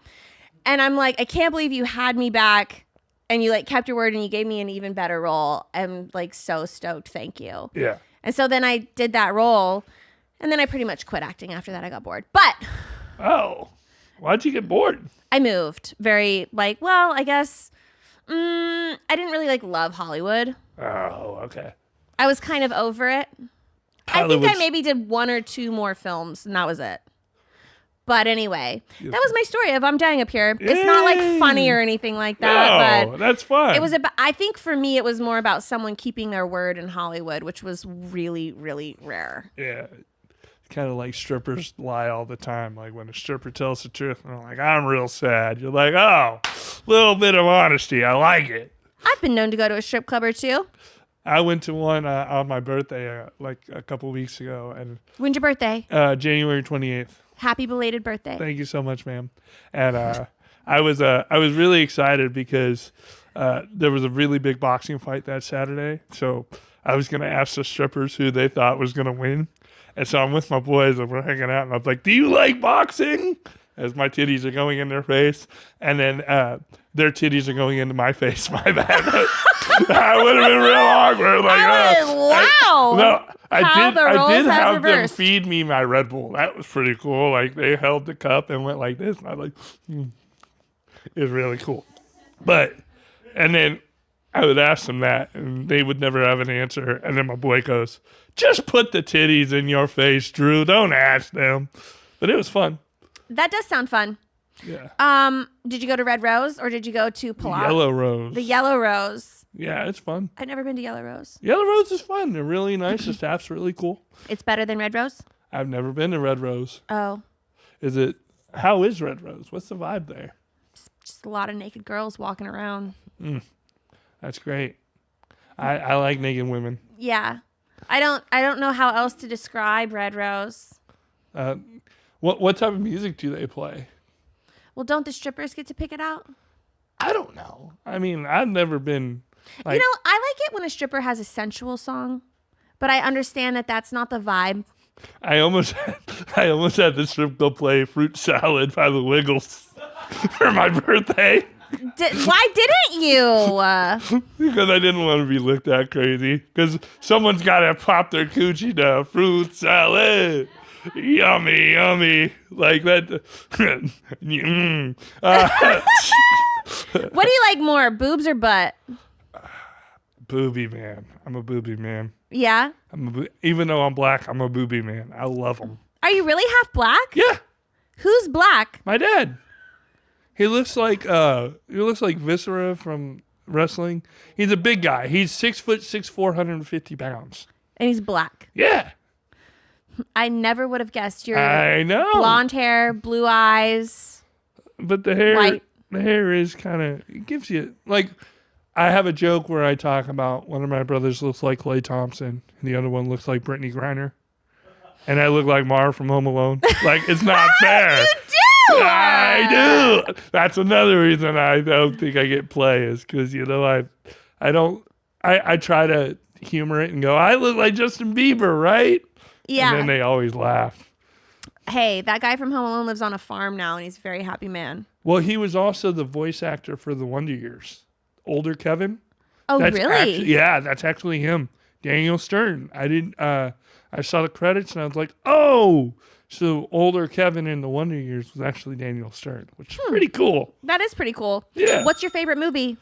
And I'm like, I can't believe you had me back and you like kept your word and you gave me an even better role. I'm like so stoked. Thank you. Yeah. And so then I did that role. And then I pretty much quit acting after that. I got bored. But why'd you get bored? I moved very like, well, I guess I didn't really like love Hollywood. Oh, okay. I was kind of over it. I think I maybe did 1 or 2 more films and that was it. But anyway, that was my story of I'm dying up here. It's not like funny or anything like that. No, but that's fun. It was about, I think for me, it was more about someone keeping their word in Hollywood, which was really, really rare. Yeah. Kind of like strippers lie all the time. Like when a stripper tells the truth, and they're like, I'm real sad. You're like, oh, little bit of honesty. I like it. I've been known to go to a strip club or 2. I went to one on my birthday like a couple weeks ago. And When's your birthday? January 28th. Happy belated birthday. Thank you so much, ma'am. And I was really excited because there was a really big boxing fight that Saturday. So I was going to ask the strippers who they thought was going to win. And so I'm with my boys and we're hanging out and I'm like, do you like boxing? As my titties are going in their face. And then their titties are going into my face. My bad. I would have been real awkward. Like, wow. I did have them feed me my Red Bull. That was pretty cool. Like they held the cup and went like this. And I was like, It was really cool. And then I would ask them that and they would never have an answer. And then my boy goes, just put the titties in your face, Drew. Don't ask them. But it was fun. That does sound fun. Yeah. Did you go to Red Rose or did you go to Pilates? Yellow Rose. The Yellow Rose. Yeah, it's fun. I've never been to Yellow Rose. Yellow Rose is fun. They're really nice. The staff's really cool. It's better than Red Rose? I've never been to Red Rose. Oh. How is Red Rose? What's the vibe there? Just a lot of naked girls walking around. That's great. I like naked women. Yeah. I don't know how else to describe Red Rose. What type of music do they play? Well, don't the strippers get to pick it out? I don't know. I mean, I've never been. Like, you know, I like it when a stripper has a sensual song, but I understand that that's not the vibe. I almost had the strip club play Fruit Salad by the Wiggles for my birthday. Why didn't you? Because I didn't want to be looked at crazy. Because someone's got to pop their coochie now. Fruit salad. Yummy, yummy. Like that. What do you like more, boobs or butt? Booby man. I'm a booby man. Yeah? Even though I'm black, I'm a booby man. I love them. Are you really half black? Yeah. Who's black? My dad. He looks like Viscera from wrestling. He's a big guy. He's 6'6", 450 pounds. And he's black. Yeah. I never would have guessed. I know. Blonde hair, blue eyes. But the hair, white. The hair is kind of, it gives you, like, I have a joke where I talk about one of my brothers looks like Klay Thompson and the other one looks like Brittany Griner. And I look like Marv from Home Alone. Like, it's not fair. You do! I do. That's another reason I don't think I get play is because, you know, I try to humor it and go, I look like Justin Bieber, right? Yeah. And then they always laugh. Hey, that guy from Home Alone lives on a farm now and he's a very happy man. Well, he was also the voice actor for the Wonder Years. Older Kevin. Oh, really? That's actually him. Daniel Stern. I didn't. I saw the credits and I was like, oh. So older Kevin in the Wonder Years was actually Daniel Stern, which is pretty cool. That is pretty cool. Yeah. What's your favorite movie?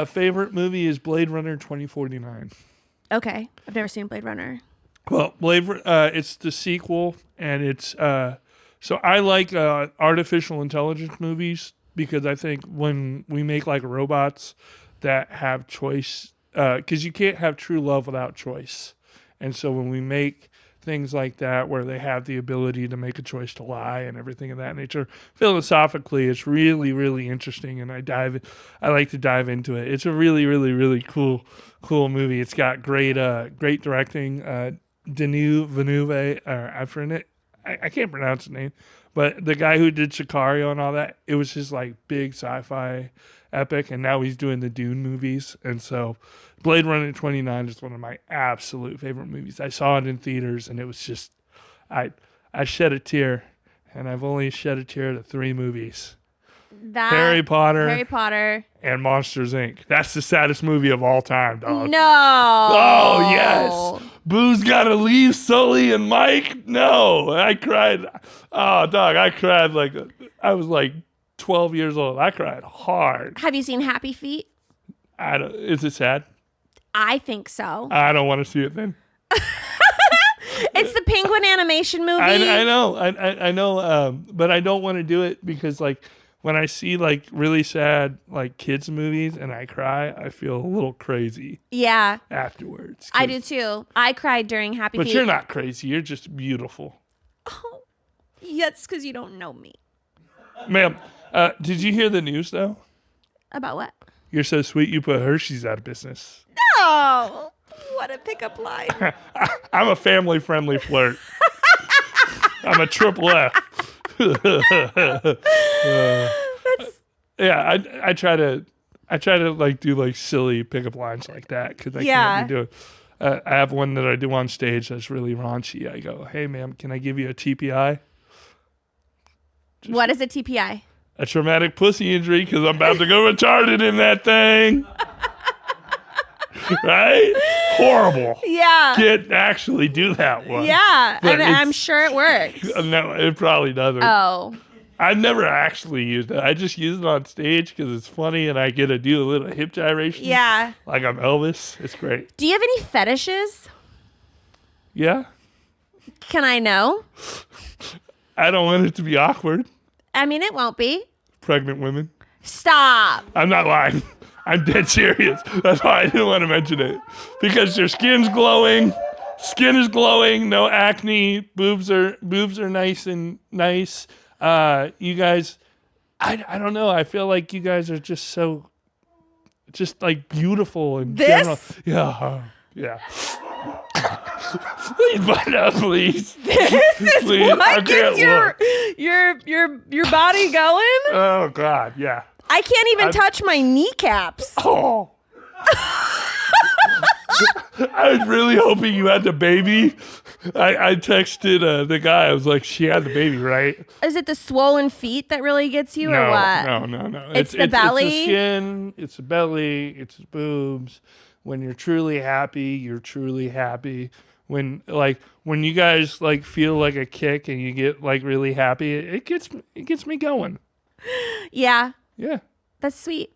Favorite movie is Blade Runner 2049. Okay. I've never seen Blade Runner. Well, it's the sequel, and it's so I like artificial intelligence movies because I think when we make like robots that have choice, because you can't have true love without choice, and so when we make things like that where they have the ability to make a choice to lie and everything of that nature, philosophically, it's really, really interesting, and I like to dive into it. It's a really, really, really cool movie. It's got great directing. Denis Villeneuve, I've written it. I can't pronounce his name, but the guy who did Sicario and all that, it was his like big sci-fi epic, and now he's doing the Dune movies. And so Blade Runner 29 is one of my absolute favorite movies. I saw it in theaters, and it was just, I shed a tear, and I've only shed a tear to 3 movies. Harry Potter, and Monsters, Inc. That's the saddest movie of all time, dog. No. Oh, yes. Boo's gotta leave Sully and Mike. No. I cried. Oh, dog, I cried like I was like 12 years old. I cried hard. Have you seen Happy Feet? Is it sad? I think so. I don't want to see it then. It's the Penguin animation movie. I know. I know. But I don't want to do it because like, when I see like really sad like kids movies and I cry, I feel a little crazy. Yeah. Afterwards. I do too. I cried during Happy Feet. But you're not crazy. You're just beautiful. Oh, that's because you don't know me. Ma'am, did you hear the news though? About what? You're so sweet you put Hershey's out of business. No. What a pickup line. I'm a family-friendly flirt. I'm a triple F. Yeah, I try to like do like silly pickup lines like that because I can't be doing. I have one that I do on stage that's really raunchy. I go, "Hey, ma'am, can I give you a TPI?" What is a TPI? A traumatic pussy injury because I'm about to go retarded in that thing. Right? Horrible. Yeah. Can't actually do that one. Yeah, and I'm sure it works. No, it probably doesn't. Oh. I've never actually used it. I just use it on stage because it's funny and I get to do a little hip gyration. Yeah. Like I'm Elvis. It's great. Do you have any fetishes? Yeah. Can I know? I don't want it to be awkward. I mean, it won't be. Pregnant women. Stop. I'm not lying. I'm dead serious. That's why I didn't want to mention it. Because their skin's glowing. Skin is glowing. No acne. Boobs are nice and nice. You guys, I don't know. I feel like you guys are just so, just like beautiful and general. Yeah. Please butt up, please. This is please. what gets your body going? Oh God, yeah. I can't even touch my kneecaps. Oh. I was really hoping you had the baby. I texted the guy. I was like, she had the baby, right? Is it the swollen feet that really gets you or what? No. It's the belly? It's the skin. It's the belly. It's the boobs. When you're truly happy, you're truly happy. When you guys like feel like a kick and you get like really happy, it gets me going. Yeah. Yeah. That's sweet.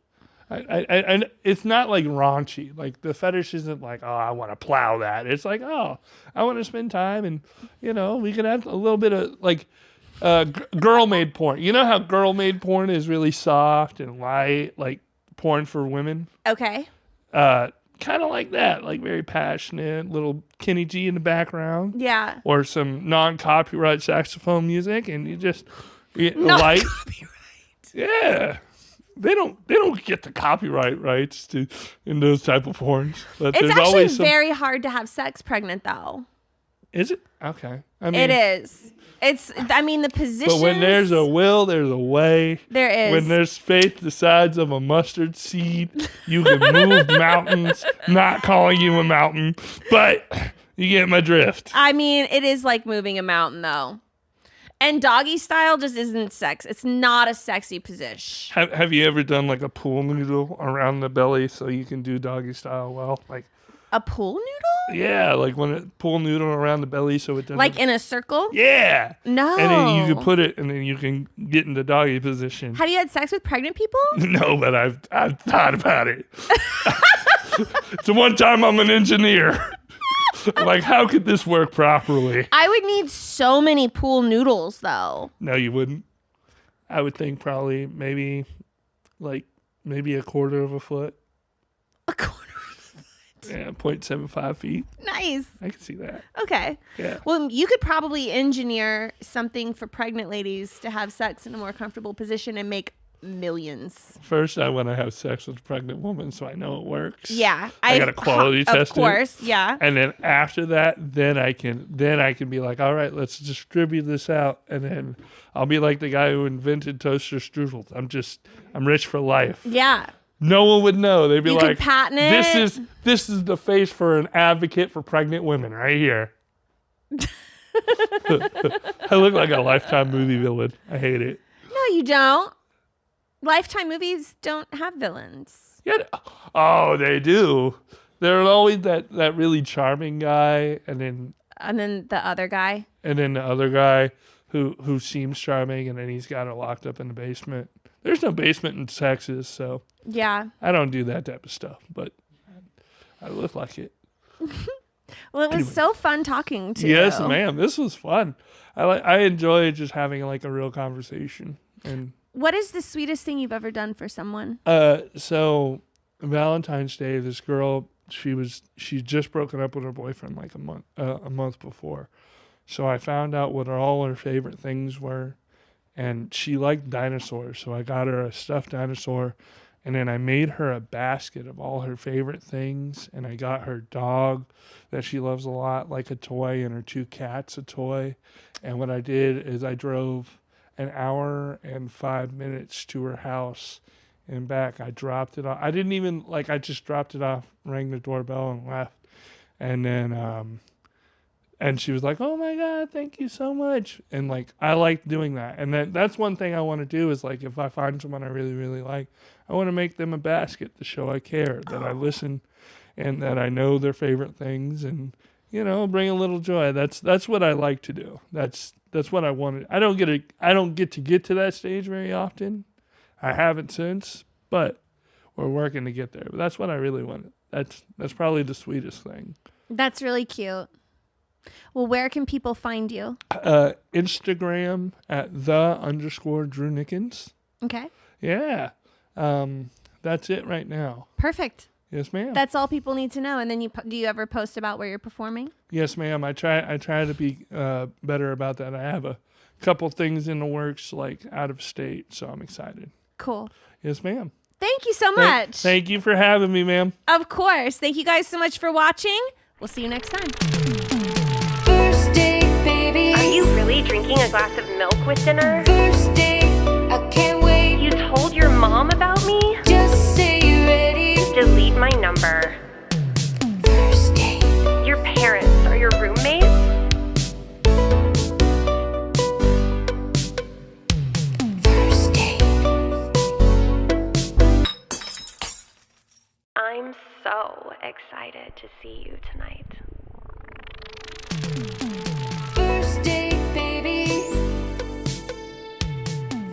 I it's not like raunchy. Like the fetish isn't like, oh, I want to plow that. It's like, oh, I want to spend time and, we can have a little bit of like girl-made porn. You know how girl-made porn is really soft and light, like porn for women? Okay. Kind of like that, like very passionate, little Kenny G in the background. Yeah. Or some non-copyright saxophone music and you just light. Non-copyright. Yeah. They don't get the copyright rights in those type of porns. But it's actually very hard to have sex pregnant, though. Is it? Okay. I mean, it is. The position. But when there's a will, there's a way. There is. When there's faith the size of a mustard seed, you can move mountains. Not calling you a mountain, but you get my drift. It is like moving a mountain, though. And doggy style just isn't sex. It's not a sexy position. Have you ever done like a pool noodle around the belly so you can do doggy style well? Like a pool noodle? Yeah, like when it pull noodle around the belly so it doesn't. Like in a circle? Yeah. No. And then you can put it, and then you can get into doggy position. Have you had sex with pregnant people? No, but I've thought about it. It's the one time I'm an engineer. Like, how could this work properly? I would need so many pool noodles, though. No, you wouldn't. I would think probably maybe a quarter of a foot. A quarter. Yeah, 0.75 feet. Nice. I can see that. Okay. Yeah. Well, you could probably engineer something for pregnant ladies to have sex in a more comfortable position and make millions. First, I want to have sex with a pregnant woman so I know it works. Yeah. I got to quality test it. Of course, yeah. And then after that, then I can be like, all right, let's distribute this out. And then I'll be like the guy who invented toaster strudels. I'm rich for life. Yeah. No one would know. They'd be You like, could patent it. This is the face for an advocate for pregnant women right here. I look like a Lifetime movie villain. I hate it. No, you don't. Lifetime movies don't have villains. Yeah. Oh, they do. There's always that really charming guy, and then the other guy. And then the other guy who seems charming, and then he's got her locked up in the basement. There's no basement in Texas, so yeah, I don't do that type of stuff, but I look like it. Well, it was so fun talking to you. Yes, ma'am. This was fun. I enjoy just having like a real conversation. And what is the sweetest thing you've ever done for someone? So Valentine's Day, this girl, she'd just broken up with her boyfriend like a month before. So I found out what all her favorite things were. And she liked dinosaurs, so I got her a stuffed dinosaur, and then I made her a basket of all her favorite things, and I got her dog that she loves a lot, like a toy, and her 2 cats a toy. And what I did is I drove an hour and 5 minutes to her house and back. I dropped it off. I didn't even, I just dropped it off, rang the doorbell, and left. And then, and she was like, oh my God, thank you so much. And I like doing that. And that's one thing I want to do is if I find someone I really, really like, I want to make them a basket to show I care, that I listen and that I know their favorite things and, bring a little joy. That's what I like to do. That's what I wanted. I don't get to that stage very often. I haven't since, but we're working to get there. But that's what I really wanted. That's probably the sweetest thing. That's really cute. Well, where can people find you? Instagram at _Drew Nickens. Okay. Yeah. That's it right now. Perfect. Yes, ma'am. That's all people need to know. And then do you ever post about where you're performing? Yes, ma'am. I try to be better about that. I have a couple things in the works, out of state, so I'm excited. Cool. Yes, ma'am. Thank you so much. Thank you for having me, ma'am. Of course. Thank you guys so much for watching. We'll see you next time. First date, baby. Are you really drinking a glass of milk with dinner? First date, I can't wait. You told your mom about me? Just say you're ready. Delete my number. First date. Your parents are your roommates? First date. I'm so excited to see you tonight. First date, baby.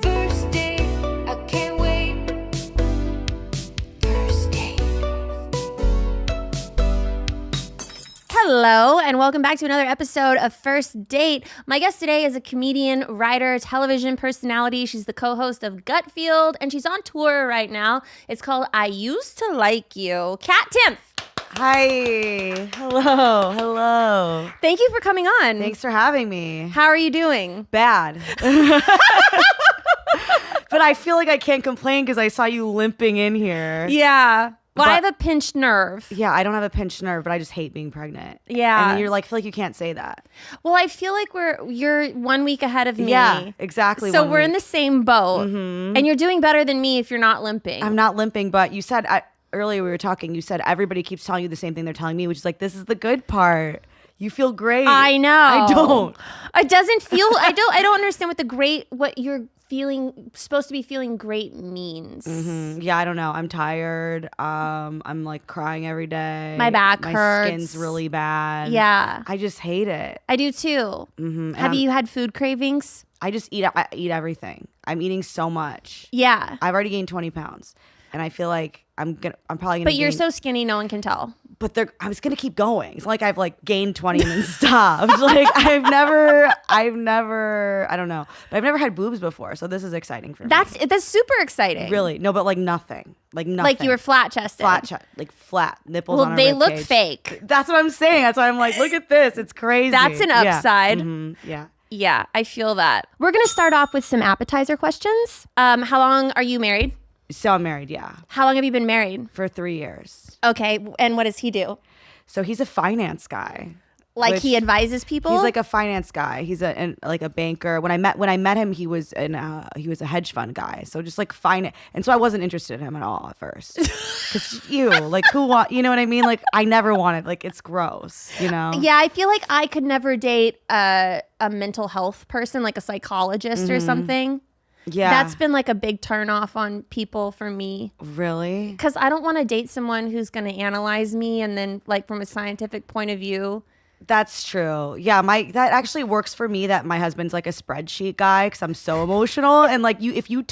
First date, I can't wait. First date. Hello, and welcome back to another episode of First Date. My guest today is a comedian, writer, television personality. She's the co-host of Gutfield, and she's on tour right now. It's called I Used to Like You. Kat Timpf. Hi. Hello. Thank you for coming on. Thanks for having me. How are you doing? Bad. But I feel like I can't complain because I saw you limping in here. Yeah. Well, I But- have a pinched nerve. Yeah, I don't have a pinched nerve, but I just hate being pregnant. Yeah. And you're feel like you can't say that. Well, I feel like you're 1 week ahead of me. Yeah, exactly. So 1 we're in week. the same boat. Mm-hmm. And you're doing better than me if you're not limping. I'm not limping, but you said earlier we were talking, you said everybody keeps telling you the same thing they're telling me, which is this is the good part. You feel great. I know. I don't. It doesn't feel I don't understand what you're supposed to be feeling great means. Yeah, I don't know. I'm tired. I'm like crying every day. My back My hurts. skin's really bad. Yeah. I just hate it. I do too. Have you had food cravings? I just eat. I eat everything. I'm eating so much. Yeah. I've already gained 20 pounds, and I feel like I'm probably gonna. But you're gain, so skinny, no one can tell. But I was gonna keep going. It's not like I've like gained 20 and then stopped. Like I've never. I don't know. But I've never had boobs before, so this is exciting for me. That's super exciting. Really no, but like nothing. Like nothing. Like you were flat chested. Like flat nipples. Well, on a they rib look cage. fake. That's what I'm saying. That's why I'm like, look at this. It's crazy. That's an upside. Yeah. Yeah, I feel that. We're gonna start off with some appetizer questions. How long are you married? So I'm married. Yeah, How long have you been married? for 3 years. Okay, and what does he do? So he's a finance guy. Like Which- he advises people? He's like a finance guy. He's like a banker. When I met him, he was a hedge fund guy. So just like finance, and so I wasn't interested in him at all at first. Because you know what I mean? Like I never wanted. Like it's gross, you know? Yeah, I feel like I could never date a mental health person, like a psychologist or something. Yeah. That's been like a big turnoff on people for me. Really. Because I don't want to date someone who's going to analyze me and then, like, from a scientific point of view. That's true. Yeah, that actually works for me. That my husband's like a spreadsheet guy because I'm so emotional, and like if you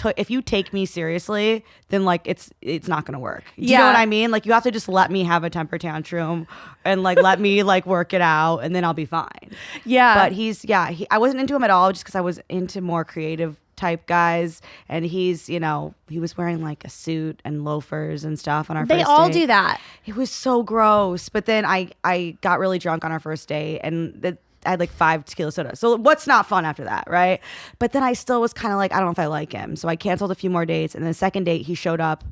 take me seriously, then like it's not gonna work. Do you know what I mean? Like you have to just let me have a temper tantrum, and like let me like work it out, and then I'll be fine. Yeah. But I wasn't into him at all just because I was into more creative type guys, and he was wearing like a suit and loafers and stuff on our They first all date. do that. It was so gross. But then I got really drunk on our first date, and I had like 5 tequila sodas. So what's not fun after that, right? But then I still was kind of like, I don't know if I like him. So I canceled a few more dates, and the second date he showed up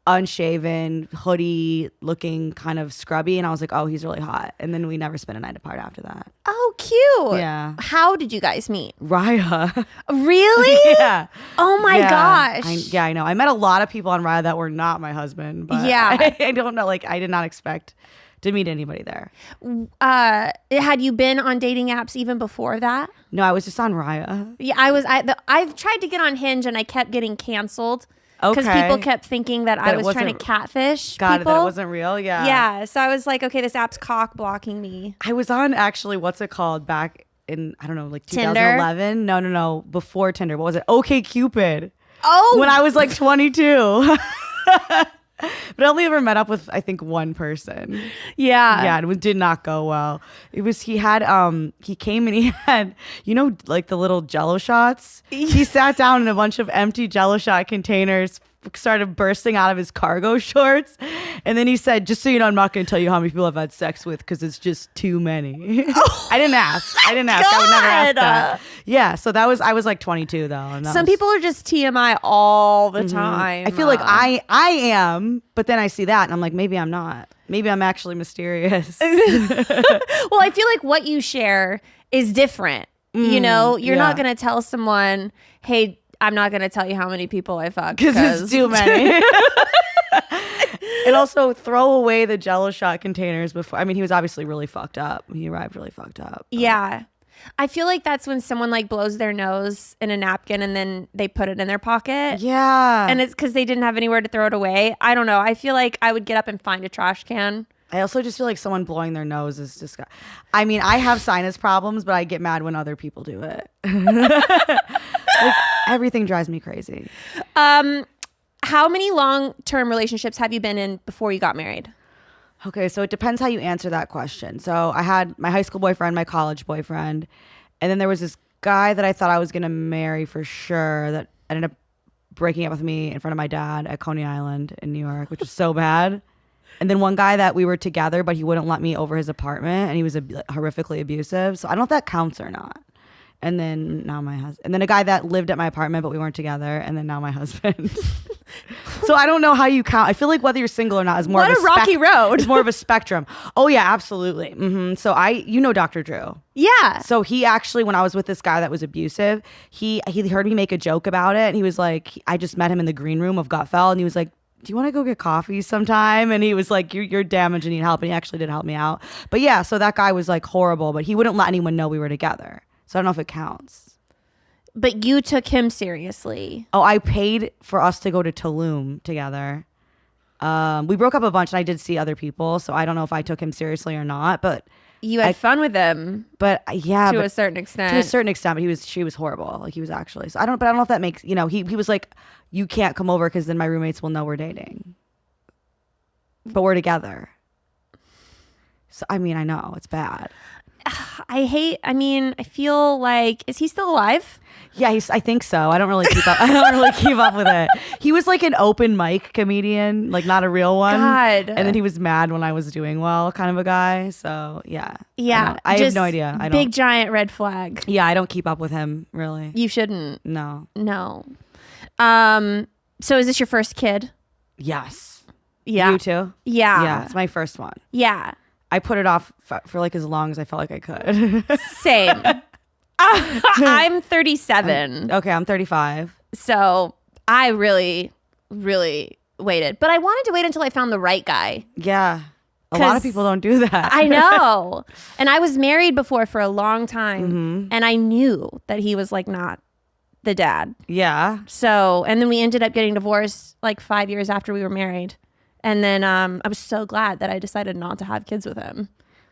unshaven, hoodie looking, kind of scrubby, and I was like, oh, he's really hot. And then we never spent a night apart after that. Oh, cute. Yeah. How did you guys meet? Raya. Really? Yeah. Oh my Yeah. gosh. I know. I met a lot of people on Raya that were not my husband, but Yeah. I don't know. Like I did not expect to meet anybody there. Had you been on dating apps even before that? No, I was just on Raya. Yeah, I've tried to get on Hinge and I kept getting canceled because Okay. people kept thinking that I it was trying to wasn't- catfish Got people. it, that it wasn't real. Yeah. Yeah, so I was like, okay, this app's cock blocking me. I was on actually, what's it called? Back in, I don't know, like Tinder? 2011. No. Before Tinder. What was it? Okay, Cupid. Oh, When I was like 22. But I only ever met up with, I think, one person. yeah. Yeah, and it did not go well. He came and he had, like the little Jello shots. He sat down in a bunch of empty Jello shot containers, started bursting out of his cargo shorts, and then he said, just so you know, I'm not going to tell you how many people I've had sex with because it's just too many. I didn't ask. I would never ask that. Yeah, so I was like 22 though. And Some people are just TMI all the time. I feel like I am, but then I see that and I'm like, maybe I'm not. Maybe I'm actually mysterious. Well, I feel like what you share is different. You're not going to tell someone, hey, I'm not going to tell you how many people I fucked. Because it's too many. And also throw away the Jello shot containers before. I mean, he was obviously really fucked up. He arrived really fucked up. Yeah. I feel like that's when someone like blows their nose in a napkin and then they put it in their pocket. Yeah. And it's because they didn't have anywhere to throw it away. I don't know. I feel like I would get up and find a trash can. I also just feel like someone blowing their nose is just. I mean, I have sinus problems, but I get mad when other people do it. Like, everything drives me crazy. How many long-term relationships have you been in before you got married? Okay, so it depends how you answer that question. So I had my high school boyfriend, my college boyfriend, and then there was this guy that I thought I was going to marry for sure that ended up breaking up with me in front of my dad at Coney Island in New York, which was so bad. And then one guy that we were together, but he wouldn't let me over his apartment, and he was horrifically abusive. So I don't know if that counts or not. And then now my husband. And then a guy that lived at my apartment, but we weren't together. And then now my husband. So I don't know how you count. I feel like whether you're single or not is more What of a rocky road. It's more of a spectrum. Oh yeah, absolutely. So Dr. Drew. Yeah. So he actually, when I was with this guy that was abusive, he heard me make a joke about it. And he was like, I just met him in the green room of Gutfeld. And he was like, do you want to go get coffee sometime? And he was like, you're damaged and need help. And he actually did help me out. But yeah, so that guy was like horrible, but he wouldn't let anyone know we were together. So I don't know if it counts. But you took him seriously. Oh, I paid for us to go to Tulum together. We broke up a bunch, and I did see other people, so I don't know if I took him seriously or not. But You had fun with him but yeah, to but a certain extent. to a certain extent. But she was horrible. Like he was actually. So I don't know if that makes he was like, you can't come over because then my roommates will know we're dating. But we're together. So I mean, I know it's bad. I feel like, is he still alive? Yeah, I think so. I don't really keep up. I don't really keep up with it. He was like an open mic comedian, like not a real one. God. And then he was mad when I was doing well, kind of a guy. So yeah. Yeah. I have just no idea. I Big don't. giant red flag. Yeah, I don't keep up with him really. You shouldn't. No. No. So is this your first kid? Yes. Yeah. You too? Yeah. Yeah, it's my first one. Yeah. I put it off for like as long as I felt like I could. Same. I'm 37. Okay, I'm 35. So I really, really waited. But I wanted to wait until I found the right guy. Yeah. A lot 'Cause of people don't do that. I know. And I was married before for a long time. Mm-hmm. And I knew that he was like not the dad. Yeah. So, and then we ended up getting divorced like 5 years after we were married. And then I was so glad that I decided not to have kids with him.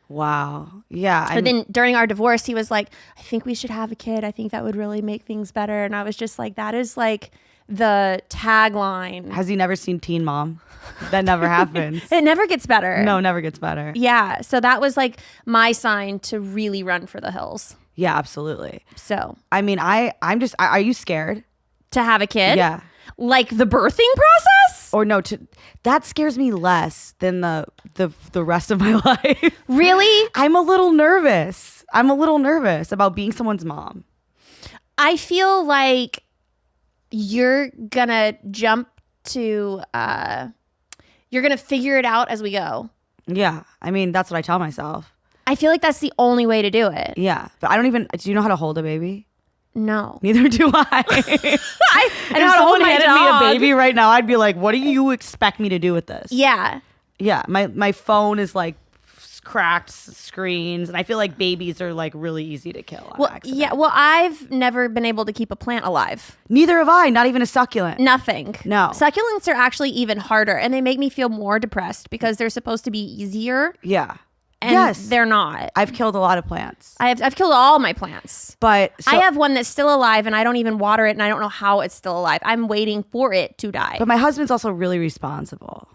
Wow. Yeah. But then during our divorce, he was like, I think we should have a kid. I think that would really make things better. And I was just like, that is like the tagline. Has he never seen Teen Mom? That never happens. It never gets better. No, never gets better. Yeah. So that was like my sign to really run for the hills. Yeah, absolutely. So I mean, I'm just, are you scared? to have a kid? Yeah. Like the birthing process? Or no, that scares me less than the rest of my life. Really? I'm a little nervous. About being someone's mom. I feel like you're gonna jump to you're gonna figure it out as we go. Yeah. I mean, that's what I tell myself. I feel like that's the only way to do it. Yeah. But I don't even, do you know how to hold a baby? No. Neither do I. I know how to hold my handed dog. me a baby right now, I'd be like, what do you expect me to do with this? Yeah. Yeah. My phone is like cracked screens, and I feel like babies are like really easy to kill on accident. Yeah. Well, I've never been able to keep a plant alive. Neither have I, not even a succulent. Nothing. No. Succulents are actually even harder, and they make me feel more depressed because they're supposed to be easier, Yeah. and yes. they're not. I've killed a lot of plants. I've killed all my plants. But I have one that's still alive, and I don't even water it, and I don't know how it's still alive. I'm waiting for it to die. But my husband's also really responsible.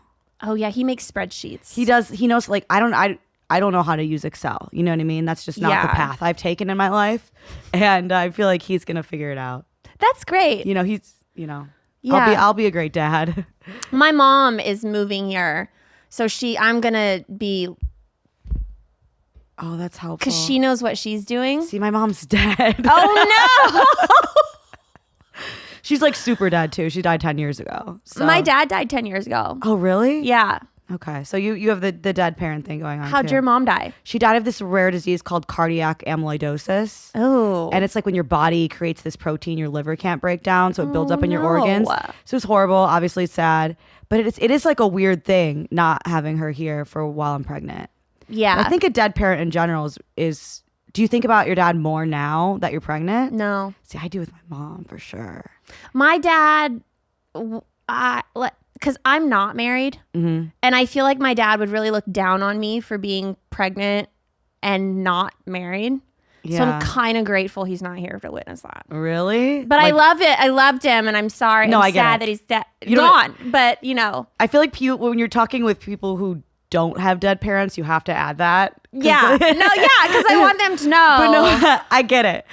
Oh yeah, he makes spreadsheets. He does. He knows. Like I don't know how to use Excel. You know what I mean? That's just not the Yeah. path I've taken in my life, and I feel like he's gonna figure it out. That's great. You know, he's. You know. Yeah. I'll be a great dad. My mom is moving here, so I'm gonna be Oh, that's helpful. because she knows what she's doing. See, my mom's dead. Oh no! She's like super dead too. She died 10 years ago. So. My dad died 10 years ago. Oh, really? Yeah. Okay. So you have the dead parent thing going on. How'd too. your mom die? She died of this rare disease called cardiac amyloidosis. Oh. And it's like when your body creates this protein your liver can't break down, so it builds up in your no. organs. So it's horrible. Obviously, it's sad. But it is like a weird thing not having her here for while I'm pregnant. Yeah. And I think a dead parent in general is. Do you think about your dad more now that you're pregnant? No. See, I do with my mom for sure. My dad, because I'm not married, Mm-hmm. and I feel like my dad would really look down on me for being pregnant and not married. Yeah. So I'm kind of grateful he's not here to witness that. Really? But I love it. I loved him, and I'm sorry. No, I'm I get sad it. that he's dead. You don't- Gone. But you know. I feel like when you're talking with people who don't have dead parents, you have to add that. Yeah. No. Yeah. Because I want them to know. But no, I get it.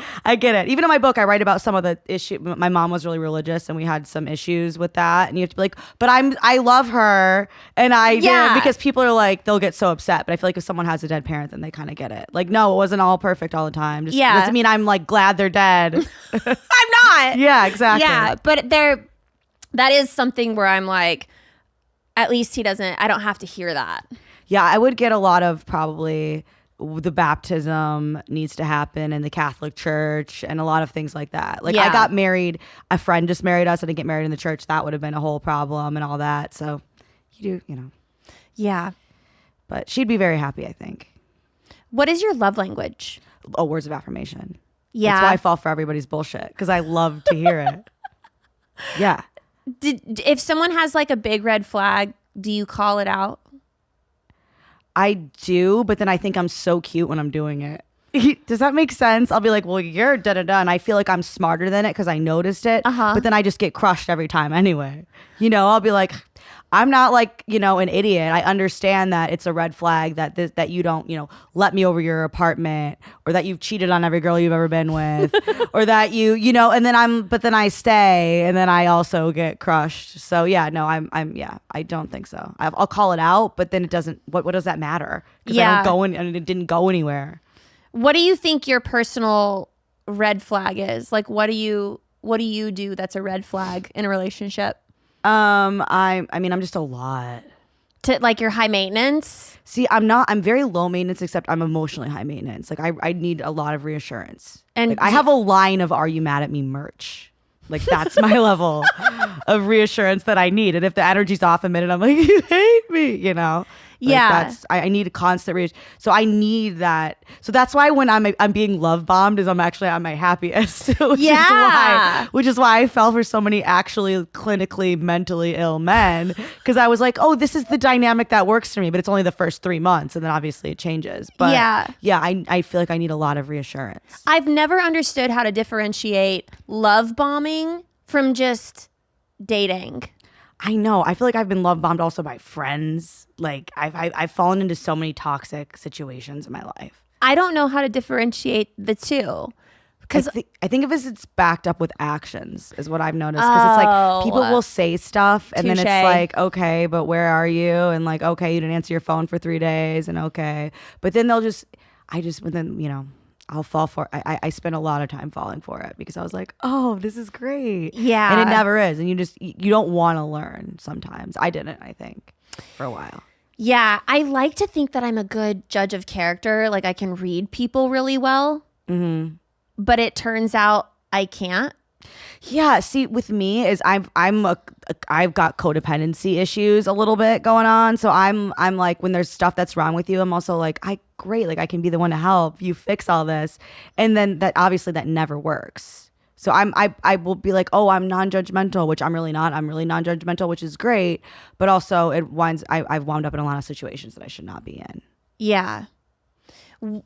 Even in my book, I write about some of the issue. My mom was really religious, and we had some issues with that. And you have to be like, but I love her, and I Yeah. did, because people are like, they'll get so upset. But I feel like if someone has a dead parent, then they kind of get it. Like, no, it wasn't all perfect all the time. Just Yeah. doesn't mean I'm like glad they're dead. I'm not. Yeah, exactly. Yeah. But that is something where I'm like, at least I don't have to hear that. Yeah, I would get a lot of probably the baptism needs to happen in the Catholic Church and a lot of things like that. Like I Yeah. got married, a friend just married us. I didn't get married in the church. That would have been a whole problem and all that. So you do. Yeah. But she'd be very happy, I think. What is your love language? Oh, words of affirmation. Yeah. That's why I fall for everybody's bullshit because I love to hear it. Yeah. If someone has like a big red flag, do you call it out? I do, but then I think I'm so cute when I'm doing it. Does that make sense? I'll be like, well, you're da-da-da, and I feel like I'm smarter than it because I noticed it, but then I just get crushed every time anyway. I'll be like, I'm not like, an idiot. I understand that it's a red flag that you don't, let me over your apartment, or that you've cheated on every girl you've ever been with, or that and then but then I stay, and then I also get crushed. So yeah, no, I don't think so. I'll call it out, but then it doesn't, what does that matter? Because I don't go and it didn't go anywhere. What do you think your personal red flag is? Like, what do you do that's a red flag in a relationship? I mean, I'm just a lot. To like your high maintenance? See, I'm very low maintenance, except I'm emotionally high maintenance. Like I need a lot of reassurance. And I have a line of "Are you mad at me?" merch. Like that's my level of reassurance that I need. And if the energy's off a minute, I'm like, you hate me, Yeah. I need a constant reassurance. So I need that. So that's why when I'm being love bombed is I'm actually at my happiest. Which is why I fell for so many actually clinically mentally ill men, because I was like, oh, this is the dynamic that works for me, but it's only the first 3 months, and then obviously it changes. But I feel like I need a lot of reassurance. I've never understood how to differentiate love bombing from just dating. I know. I feel like I've been love bombed also by friends. Like I've fallen into so many toxic situations in my life. I don't know how to differentiate the two. Because I think of it as it's backed up with actions is what I've noticed. Because it's like people will say stuff and then it's like, okay, but where are you? And like, okay, you didn't answer your phone for 3 days, and okay. But then I'll fall for it. I spent a lot of time falling for it because I was like, oh, this is great. Yeah. And it never is. And you don't want to learn sometimes. I didn't, I think, for a while. Yeah. I like to think that I'm a good judge of character. Like I can read people really well. Mm-hmm. But it turns out I can't. Yeah, see, with me is I've got codependency issues a little bit going on. So I'm like, when there's stuff that's wrong with you, I'm also like, great, like I can be the one to help you fix all this. And then that obviously that never works. So I will be like, oh, I'm non-judgmental, which I'm really not. I'm really non-judgmental, which is great. But also I've wound up in a lot of situations that I should not be in. Yeah.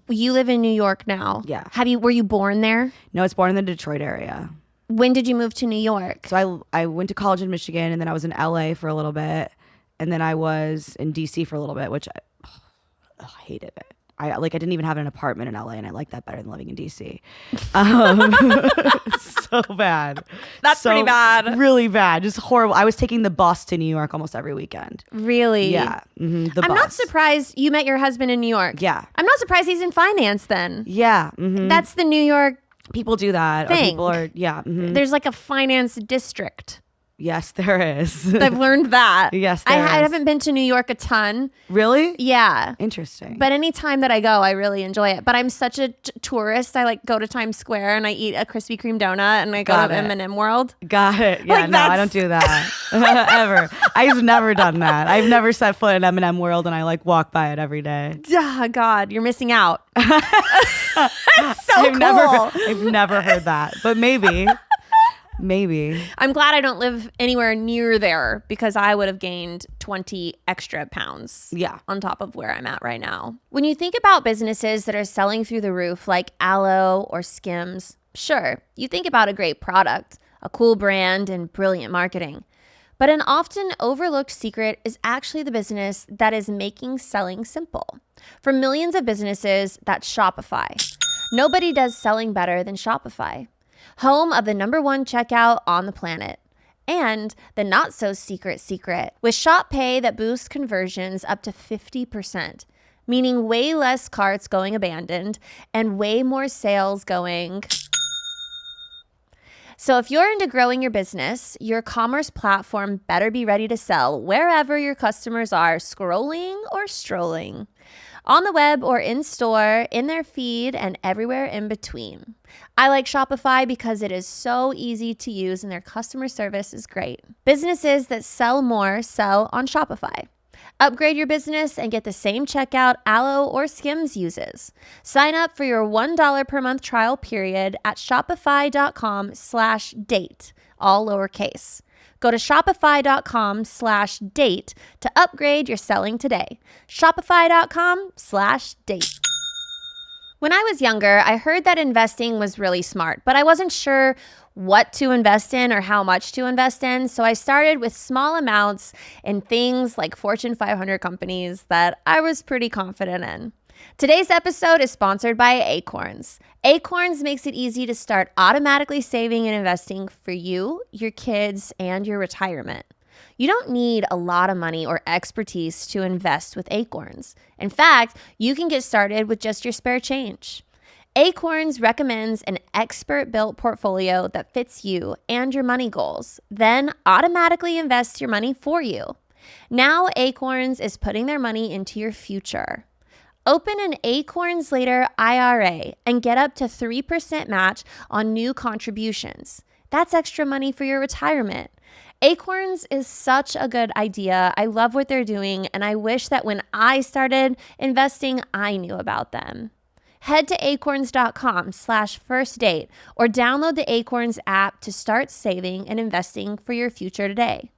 You live in New York now. Yeah. Were you born there? No, I was born in the Detroit area. When did you move to New York? So I went to college in Michigan, and then I was in LA for a little bit, and then I was in DC for a little bit, which I hated it. I didn't even have an apartment in LA, and I like that better than living in DC. So bad. That's pretty bad. Really bad. Just horrible. I was taking the bus to New York almost every weekend. Really? Yeah. Mm-hmm, I'm not surprised you met your husband in New York. Yeah. I'm not surprised he's in finance then. Yeah. Mm-hmm. That's the New York people do that. thing. Or people are, yeah. Mm-hmm. There's like a finance district. Yes, there is. I've learned that. Yes, I there is. haven't been to New York a ton. Really? Yeah. Interesting. But any time that I go, I really enjoy it. But I'm such a tourist. I like go to Times Square and I eat a Krispy Kreme donut and I go to M&M World. Got it. Yeah, Like, no, I don't do that ever. I've never done that. I've never set foot in M&M World, and I like walk by it every day. Oh, God, you're missing out. It's so I've cool. I've never heard that, but maybe. I'm glad I don't live anywhere near there because I would have gained 20 extra pounds on top of where I'm at right now. When you think about businesses that are selling through the roof like Aloe or Skims, sure, you think about a great product, a cool brand, and brilliant marketing. But an often overlooked secret is actually the business that is making selling simple. For millions of businesses, that's Shopify. Nobody does selling better than Shopify. Home of the #1 checkout on the planet. And the not so secret with Shop Pay that boosts conversions up to 50%, meaning way less carts going abandoned and way more sales going. So if you're into growing your business, your commerce platform better be ready to sell wherever your customers are scrolling or strolling. On the web or in store, in their feed, and everywhere in between. I like Shopify because it is so easy to use and their customer service is great. Businesses that sell more sell on Shopify. Upgrade your business and get the same checkout Aloe or Skims uses. Sign up for your $1 per month trial period at shopify.com/date, all lowercase. Go to shopify.com/date to upgrade your selling today. Shopify.com/date. When I was younger, I heard that investing was really smart, but I wasn't sure what to invest in or how much to invest in. So I started with small amounts in things like Fortune 500 companies that I was pretty confident in. Today's episode is sponsored by Acorns. Acorns makes it easy to start automatically saving and investing for you, your kids, and your retirement. You don't need a lot of money or expertise to invest with Acorns. In fact, you can get started with just your spare change. Acorns recommends an expert-built portfolio that fits you and your money goals, then automatically invests your money for you. Now Acorns is putting their money into your future. Open an Acorns Later IRA and get up to 3% match on new contributions. That's extra money for your retirement. Acorns is such a good idea. I love what they're doing, and I wish that when I started investing, I knew about them. Head to acorns.com/firstdate or download the Acorns app to start saving and investing for your future today.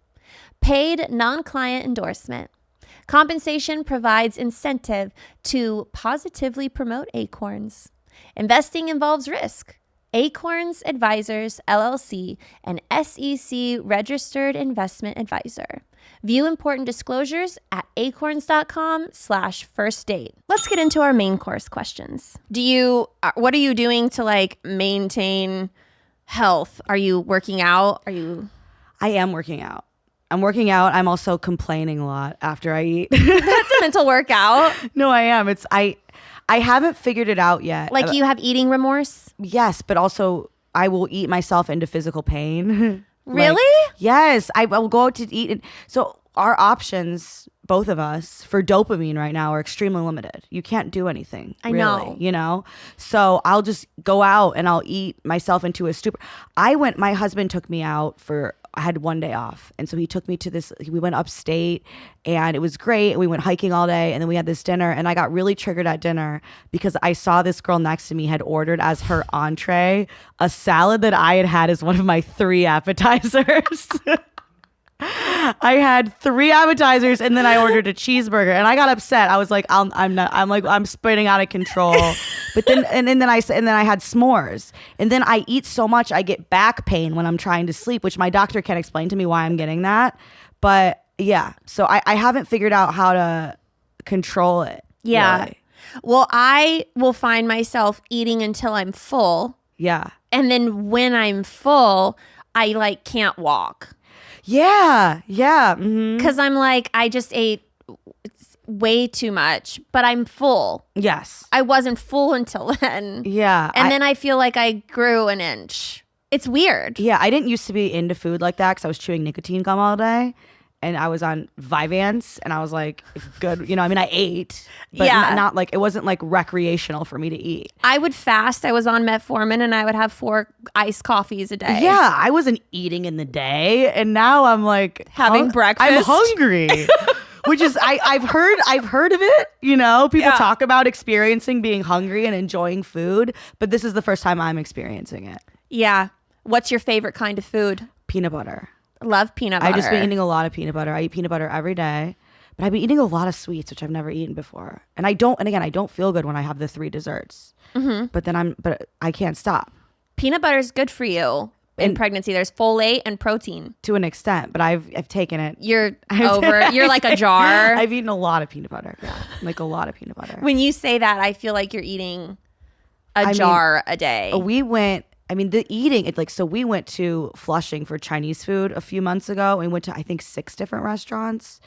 Paid non-client endorsement. Compensation provides incentive to positively promote Acorns. Investing involves risk. Acorns Advisors, LLC, an SEC registered investment advisor. View important disclosures at acorns.com/firstdate. Let's get into our main course questions. What are you doing to maintain health? Are you working out? I am working out. I'm working out. I'm also complaining a lot after I eat. That's a mental workout. No, I am. I haven't figured it out yet. Like you have eating remorse? Yes, but also I will eat myself into physical pain. Really? Yes, I will go out to eat. So our options, both of us, for dopamine right now are extremely limited. You can't do anything. I really, know. So I'll just go out and I'll eat myself into a stupor. My husband took me out I had one day off. And so he took me to we went upstate and it was great. We went hiking all day and then we had this dinner and I got really triggered at dinner because I saw this girl next to me had ordered as her entree a salad that I had as one of my 3 appetizers. I had 3 appetizers and then I ordered a cheeseburger and I got upset. I was like, I'm spinning out of control. But then I had s'mores. And then I eat so much I get back pain when I'm trying to sleep, which my doctor can't explain to me why I'm getting that. But yeah, so I haven't figured out how to control it. Yeah. Really. Well, I will find myself eating until I'm full. Yeah. And then when I'm full, I can't walk. Yeah. Yeah. Mm-hmm. Because I'm I just ate way too much, but I'm full. Yes. I wasn't full until then. Yeah. And then I feel like I grew an inch. It's weird. Yeah. I didn't used to be into food like that because I was chewing nicotine gum all day. And I was on Vyvanse and I was like, good. I ate, but Yeah. not it wasn't recreational for me to eat. I would fast. I was on metformin and I would have 4 iced coffees a day. Yeah. I wasn't eating in the day. And now I'm Having breakfast. I'm hungry. Which is, I've heard of it. People talk about experiencing being hungry and enjoying food, but this is the first time I'm experiencing it. Yeah. What's your favorite kind of food? Peanut butter. Love peanut butter. I just been eating a lot of peanut butter. I eat peanut butter every day, but I've been eating a lot of sweets, which I've never eaten before. And I don't feel good when I have the 3 desserts, but I can't stop. Peanut butter is good for you in pregnancy. There's folate and protein. To an extent, but I've taken it. You're like a jar. I've eaten a lot of peanut butter. Yeah, a lot of peanut butter. When you say that, I feel like you're eating a jar a day. We went to Flushing for Chinese food a few months ago. We went to, I think, 6 different restaurants.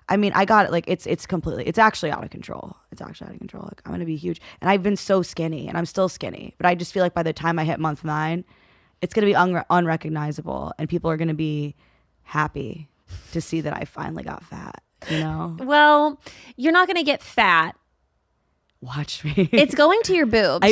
I got it. It's actually out of control. It's actually out of control. I'm going to be huge. And I've been so skinny and I'm still skinny, but I just feel like by the time I hit month 9, it's going to be unrecognizable and people are going to be happy to see that I finally got fat, Well, you're not going to get fat watch me. It's going to your boobs.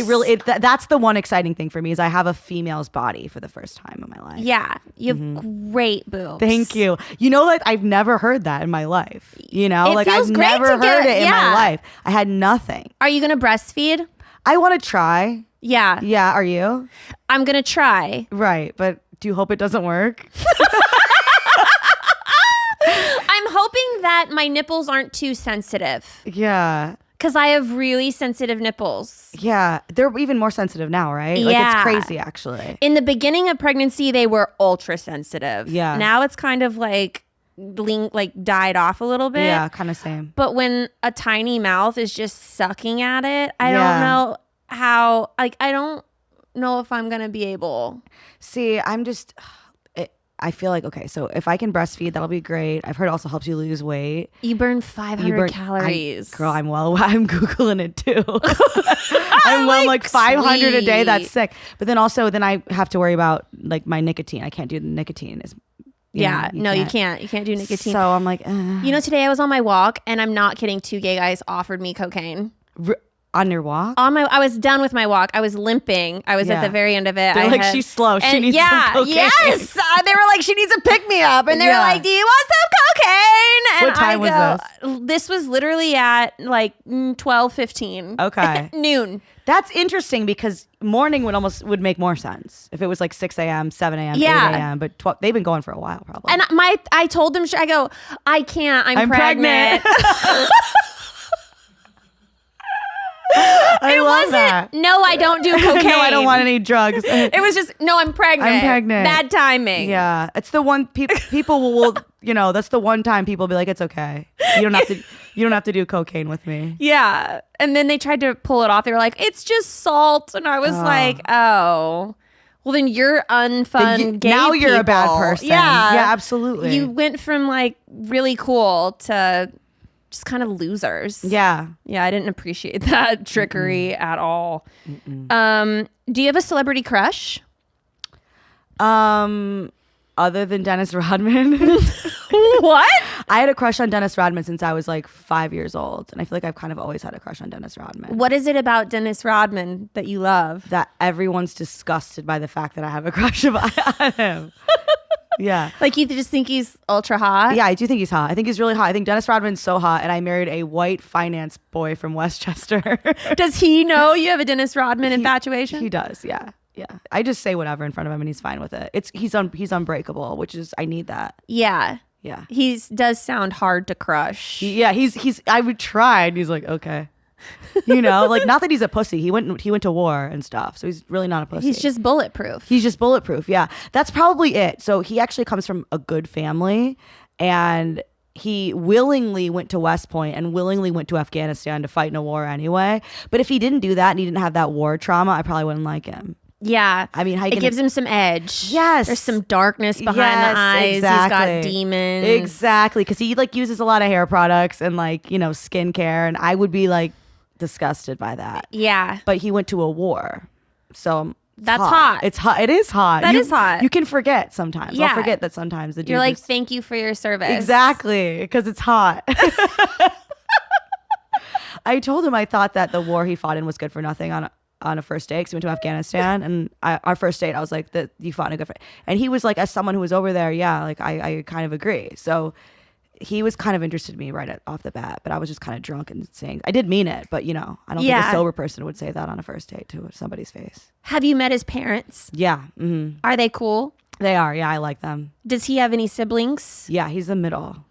That's the one exciting thing for me is I have a female's body for the first time in my life. Yeah, you have great boobs. Thank you. You know, like I've never heard that in my life. You know, It like feels I've great never to heard get- it in my yeah. life. I had nothing. Are you gonna breastfeed? I want to try. Yeah, Yeah, are you? I'm gonna try. Right, but do you hope it doesn't work? I'm hoping that my nipples aren't too sensitive Yeah. because I have really sensitive nipples. Yeah, they're even more sensitive now, right? Like Yeah. it's crazy actually. In the beginning of pregnancy, they were ultra sensitive. Yeah. Now it's kind of like died off a little bit. Yeah, kind of same. But when a tiny mouth is just sucking at it, I Yeah. don't know how. Like I don't know if I'm gonna be able. See, I feel like, okay, so if I can breastfeed, that'll be great. I've heard it also helps you lose weight. You burn 500 calories. Girl, I'm Googling it too. I'm like 500 a day. That's sweet. sick. But then I have to worry about like my nicotine. I can't do the nicotine. You can't. You can't do nicotine. So I'm like, You know, today I was on my walk, and I'm not kidding. 2 gay guys offered me cocaine. on your walk? I was done with my walk. I was limping. I was at Yeah. the very end of it. They're like, she's slow. She needs some cocaine. Yes. They were like, she needs a pick me up, and they were Yeah. like, do you want some cocaine? And What time was this? This was literally at like 12:15. Okay. Noon. That's interesting because morning would make more sense if it was like 6 a.m., 7 a.m., Yeah. 8 a.m. But they've been going for a while probably. And I told them, I go, I can't. I'm pregnant. I It love wasn't. that. No, I don't do cocaine. No, I don't want any drugs. It was just no. I'm pregnant. I'm pregnant. Bad timing. Yeah, it's the one people will that's the one time people be like, it's okay. You don't have to do cocaine with me. Yeah. And then they tried to pull it off. They were like, it's just salt. And I was like, oh. Well, then you're unfun gay Now you're a bad people. person. Yeah. Yeah, absolutely. You went from like really cool to just kind of losers. Yeah. Yeah, I didn't appreciate that trickery at all. Do you have a celebrity crush? Other than Dennis Rodman. What? I had a crush on Dennis Rodman since I was like 5 years old. And I feel like I've kind of always had a crush on Dennis Rodman. What is it about Dennis Rodman that you love? That everyone's disgusted by the fact that I have a crush on him. Yeah. Like you just think he's ultra hot? Yeah, I do think he's hot. I think he's really hot. I think Dennis Rodman's so hot. And I married a white finance boy from Westchester. Does he know you have a Dennis Rodman infatuation? He does, yeah. Yeah. I just say whatever in front of him and he's fine with it. He's unbreakable, which is I need that. Yeah. Yeah. He does sound hard to crush. He's I would try and he's like, okay. Like not that he's a pussy. He went to war and stuff. So he's really not a pussy. He's just bulletproof. He's just bulletproof. Yeah. That's probably it. So he actually comes from a good family and he willingly went to West Point and willingly went to Afghanistan to fight in a war anyway. But if he didn't do that and he didn't have that war trauma, I probably wouldn't like him. Yeah. I mean, it gives him some edge. Yes. There's some darkness behind Yes, the eyes. exactly. He's got demons. Exactly. Because he like uses a lot of hair products and like, skincare. And I would be like disgusted by that. Yeah. But he went to a war. So That's hot. It's hot. It is hot. That is hot. You can forget sometimes. Yeah. I'll forget that sometimes the dude You're like, is- thank you for your service. Exactly. Because it's hot. I told him I thought that the war he fought in was good for nothing on a first date because we went to Afghanistan and our first date I was like that you fought in a good fight and he was like as someone who was over there like I kind of agree so he was kind of interested in me off the bat but I was just kind of drunk and saying I did mean it but I don't think a sober person would say that on a first date to somebody's face. Have you met his parents? Yeah. Mm-hmm. Are they cool? They are. Yeah, I like them. Does he have any siblings? Yeah, he's the middle.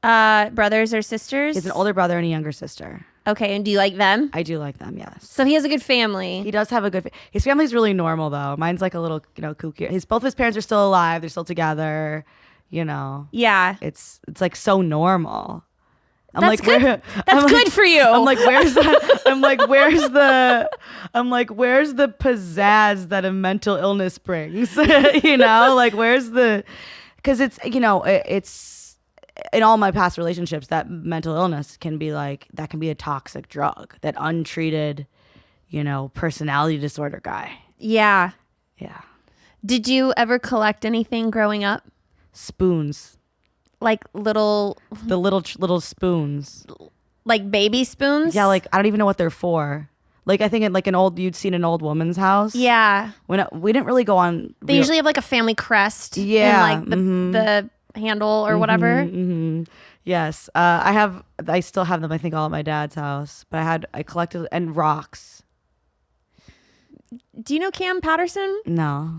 Brothers or sisters? He has an older brother and a younger sister. Okay, and do you like them? I do like them, yes. So he has a good family. He does have a good. His family's really normal though. Mine's like a little, kooky. Both of his parents are still alive. They're still together. Yeah. It's like so normal. I'm That's like, good. That's good for you. I'm like, where's that? I'm like, where's the pizzazz that a mental illness brings? Like where's the? Because it's it's in all my past relationships that mental illness can be a toxic drug. That untreated, personality disorder guy. Yeah. Yeah. Did you ever collect anything growing up? Spoons. Like little The little spoons. like baby spoons. Yeah, like I don't even know what they're for. Like I think like you'd seen an old woman's house. Yeah. When we didn't really go on. They usually have like a family crest. Yeah. And like the handle or whatever. Yes. I still have them. I think all at my dad's house. But I collected and rocks. Do you know Cam Patterson? No.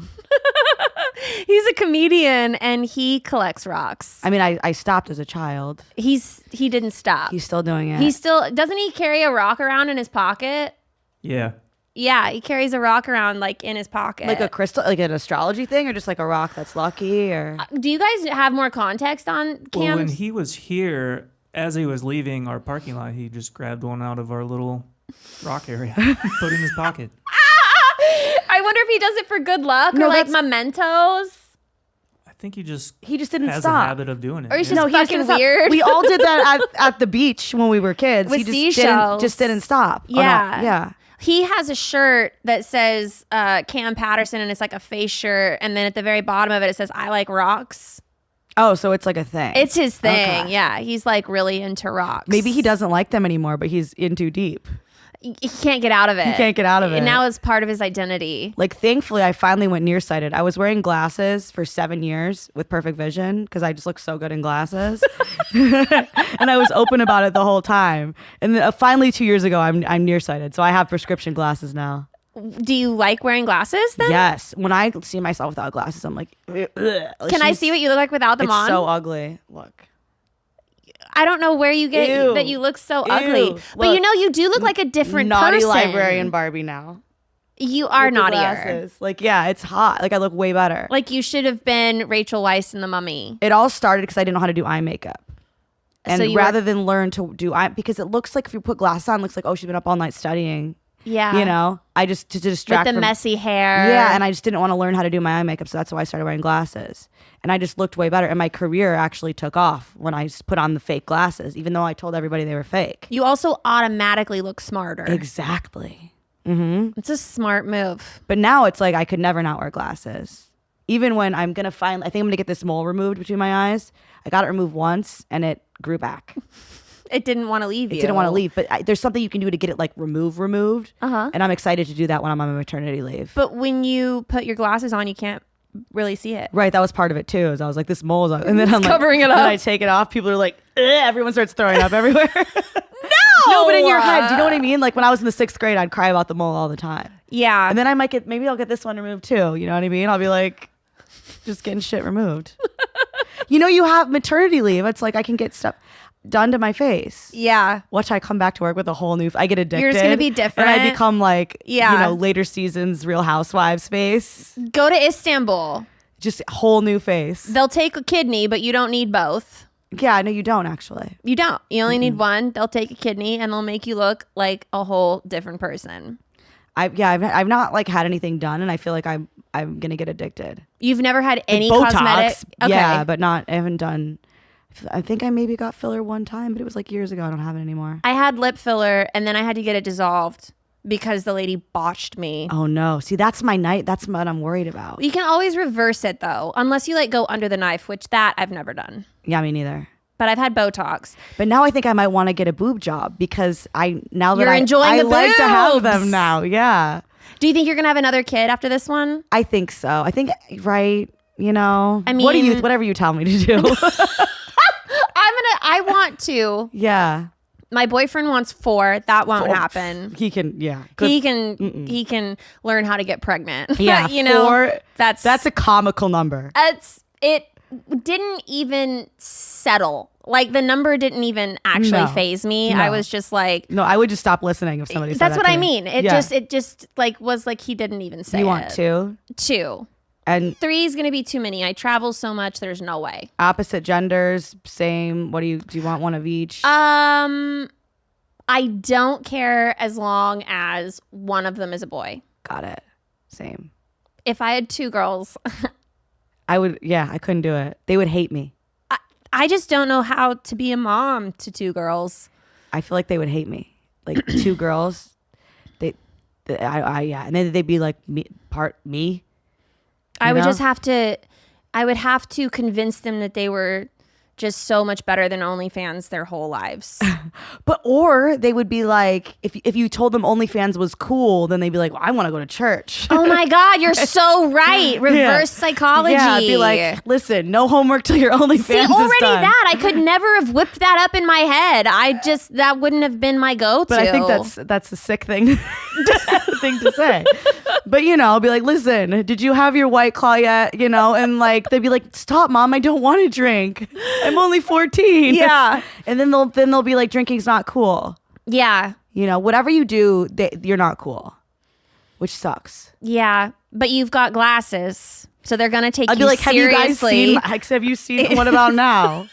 He's a comedian and he collects rocks. I mean, I stopped as a child. He didn't stop. He's still doing it. Doesn't he carry a rock around in his pocket? Yeah. Yeah, he carries a rock around like in his pocket. like a crystal, like an astrology thing, or just like a rock that's lucky, or Do you guys have more context on Cam's? Well, when he was here, as he was leaving our parking lot, he just grabbed one out of our little rock area, put it in his pocket. I wonder if he does it for good luck No, or like that's- mementos. I think he just didn't has stop. a habit of doing it. Or he's yeah. just he was fucking gonna stop. weird. We all did that at the beach when we were kids. With he just seashells. just didn't stop. Oh, no. Yeah. Yeah. He has a shirt that says Cam Patterson and it's like a face shirt. And then at the very bottom of it says, I like rocks. Oh, so it's like a thing. It's his thing. Okay. Yeah. He's like really into rocks. Maybe he doesn't like them anymore, but he's in too deep. He can't get out of it. He can't get out of it. And now it's part of his identity. Like, thankfully, I finally went nearsighted. I was wearing glasses for 7 years with perfect vision because I just look so good in glasses. And I was open about it the whole time. And then, finally, 2 years ago, I'm nearsighted. So I have prescription glasses now. Do you like wearing glasses then? Yes. When I see myself without glasses, I'm like, ugh. Can I see what you look like without them It's on? so ugly. Look. I don't know where you get Ew. that you look so Ew. ugly. But Look. you know, you do look like a different Naughty person. librarian Barbie now. You are With the naughtier. glasses. Like, yeah, it's hot. Like, I look way better. Like you should have been Rachel Weisz in The Mummy. It all started because I didn't know how to do eye makeup. And So you rather than learn to do eye, because it looks like if you put glasses on, it looks like, oh, she's been up all night studying. Yeah. You know, I just to distract With the from, messy hair. Yeah, and I just didn't want to learn how to do my eye makeup, so that's why I started wearing glasses. And I just looked way better, and my career actually took off when I just put on the fake glasses, even though I told everybody they were fake. You also automatically look smarter. Exactly. It's a smart move. But now it's like I could never not wear glasses. Even when I think I'm gonna get this mole removed between my eyes. I got it removed once, and it grew back. It didn't want to leave you. It didn't want to leave, but there's something you can do to get it like removed. Uh-huh. And I'm excited to do that when I'm on my maternity leave. But when you put your glasses on, you can't really see it. Right, that was part of it too. Is I was like, this mole's on, and then I'm like, covering it and then up. I take it off. People are like, ugh, everyone starts throwing up everywhere. No, but in your head, do you know what I mean? Like when I was in the 6th grade, I'd cry about the mole all the time, Yeah. and then I might maybe I'll get this one removed too. You know what I mean? I'll be like, just getting shit removed. You know, you have maternity leave. It's like I can get stuff done to my face. Yeah. Watch I come back to work with a whole new. I get addicted. You're just gonna be different. and I become like, Yeah. you know, later seasons Real Housewives face. Go to Istanbul. Just whole new face. They'll take a kidney, but you don't need both. Yeah, no, you don't actually. You don't. You only need one. They'll take a kidney and they'll make you look like a whole different person. I've not like had anything done, and I feel like I'm gonna get addicted. You've never had any Botox, cosmetic. Okay. yeah, but not. I haven't done. I think I maybe got filler one time, but it was like years ago. I don't have it anymore. I had lip filler and then I had to get it dissolved because the lady botched me. Oh no! See, that's my night. That's what I'm worried about. You can always reverse it though, unless you like go under the knife, which that I've never done. Yeah, me neither. But I've had Botox. But now I think I might want to get a boob job because now that You're enjoying I the like to have boobs. them now. Yeah, Do you think you're gonna have another kid after this one? I think so. I think right. You know, I whatever you tell me to do. I want to. Yeah, My boyfriend wants 4. That won't Four. happen. he can. Yeah, He can learn how to get pregnant. Yeah, you know, 4, that's a comical number. it didn't even settle. Like the number didn't even actually No. faze me. No. I was just like, No, I would just stop listening if somebody said that's that what to I me. mean. It Yeah. just like was like he didn't even say You it. want 2 2. and 3 is gonna be too many. I travel so much. There's no way. opposite genders, same. What do you want? One of each? I don't care as long as one of them is a boy. Got it. Same. If I had 2 girls, I would. Yeah, I couldn't do it. They would hate me. I just don't know how to be a mom to 2 girls. I feel like they would hate me. Like 2 girls. Yeah, and then they'd be like me. I would know? just have to. I would have to convince them that they were just so much better than OnlyFans their whole lives. Or they would be like, if you told them OnlyFans was cool, then they'd be like, well, I want to go to church. Oh my God, you're so right. Reverse psychology. Yeah, be like, listen, no homework till your OnlyFans See, is already done. that, I could never have whipped that up in my head. That wouldn't have been my go-to. But I think that's a sick thing thing to say. But I'll be like, listen, did you have your White Claw yet? And like they'd be like, stop, Mom, I don't want to drink. I'm only 14. Yeah. And then they'll be like, drinking's not cool. Yeah. Whatever you do, you're not cool, which sucks. Yeah. But you've got glasses, so they're going to take I'd you be like, seriously. have you seen What About Now?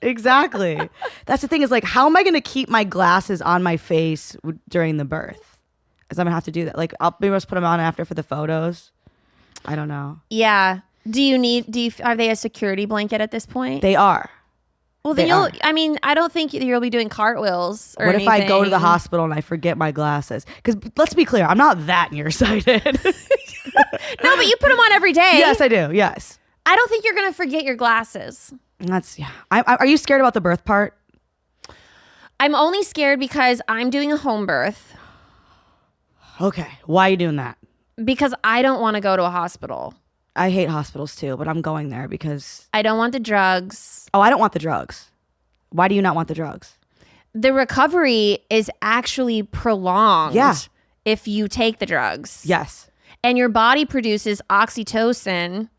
Exactly. That's the thing is like, how am I going to keep my glasses on my face during the birth? Because I'm going to have to do that. Like, I'll maybe just put them on after for the photos. I don't know. Yeah. Are they a security blanket at this point? They are. Well, then They I don't think you'll be doing cartwheels or What anything. if I go to the hospital and I forget my glasses? Because let's be clear, I'm not that nearsighted. No, but you put them on every day. Yes, I do. Yes. I don't think you're going to forget your glasses. Are you scared about the birth part? I'm only scared because I'm doing a home birth. Okay. Why are you doing that? Because I don't want to go to a hospital. I hate hospitals too, but I'm going there because I don't want the drugs. I don't want the drugs. Why do you not want the drugs? The recovery is actually prolonged. Yeah. If you take the drugs. Yes. And your body produces oxytocin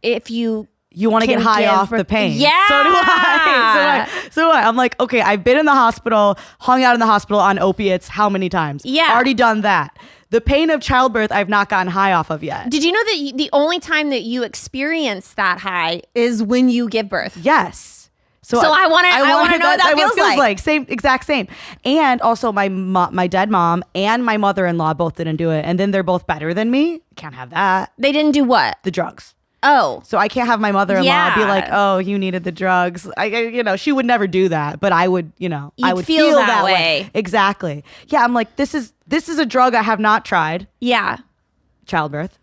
if you want to get high off the pain. Yeah. So do I. So do I. I'm like, okay, I've been in the hospital, hung out in the hospital on opiates how many times? Yeah. Already done that. The pain of childbirth, I've not gotten high off of yet. Did you know that the only time that you experience that high is when you give birth? Yes. So I want to know what that feels like. Same, exact same. And also my dead mom and my mother-in-law both didn't do it. And then they're both better than me. Can't have that. They didn't do what? The drugs. Oh. So I can't have my mother-in-law be Yeah. like, oh, you needed the drugs. She would never do that, but I would, I would feel feel that that way. Exactly. Yeah. I'm like, this is a drug I have not tried. Yeah. Childbirth.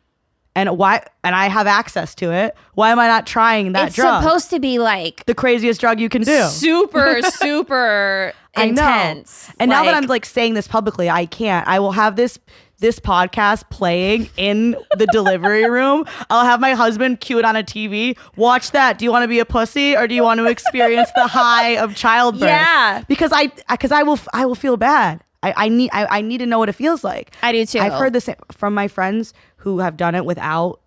And I have access to it. Why am I not trying that drug? It's supposed to be like the craziest drug you can do. super, super I know. intense. And now that I'm like saying this publicly, I can't. I will have this podcast playing in the delivery room. I'll have my husband cue it on a TV. Watch that. Do you want to be a pussy or do you want to experience the high of childbirth? Yeah. Because I will feel bad. I need to know what it feels like. I do too. I've heard this from my friends who have done it without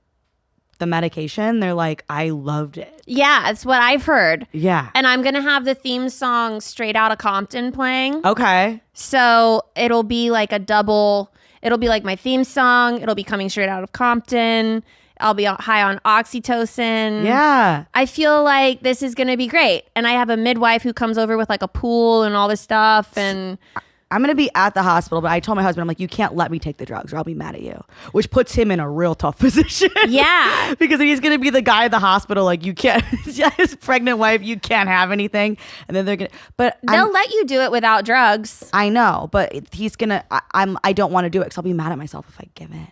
the medication. They're like, I loved it. Yeah, that's what I've heard. Yeah. And I'm going to have the theme song Straight Outta Compton playing. Okay. So it'll be like it'll be like my theme song. It'll be coming straight out of Compton. I'll be high on oxytocin. Yeah. I feel like this is going to be great. And I have a midwife who comes over with like a pool and all this stuff. And I'm going to be at the hospital, but I told my husband, I'm like, you can't let me take the drugs or I'll be mad at you, which puts him in a real tough position. Yeah. Because he's going to be the guy at the hospital, like, you can't, his pregnant wife, you can't have anything. And then they're going to, but they'll let you do it without drugs. I know, but he's going to, I don't want to do it because I'll be mad at myself if I give in.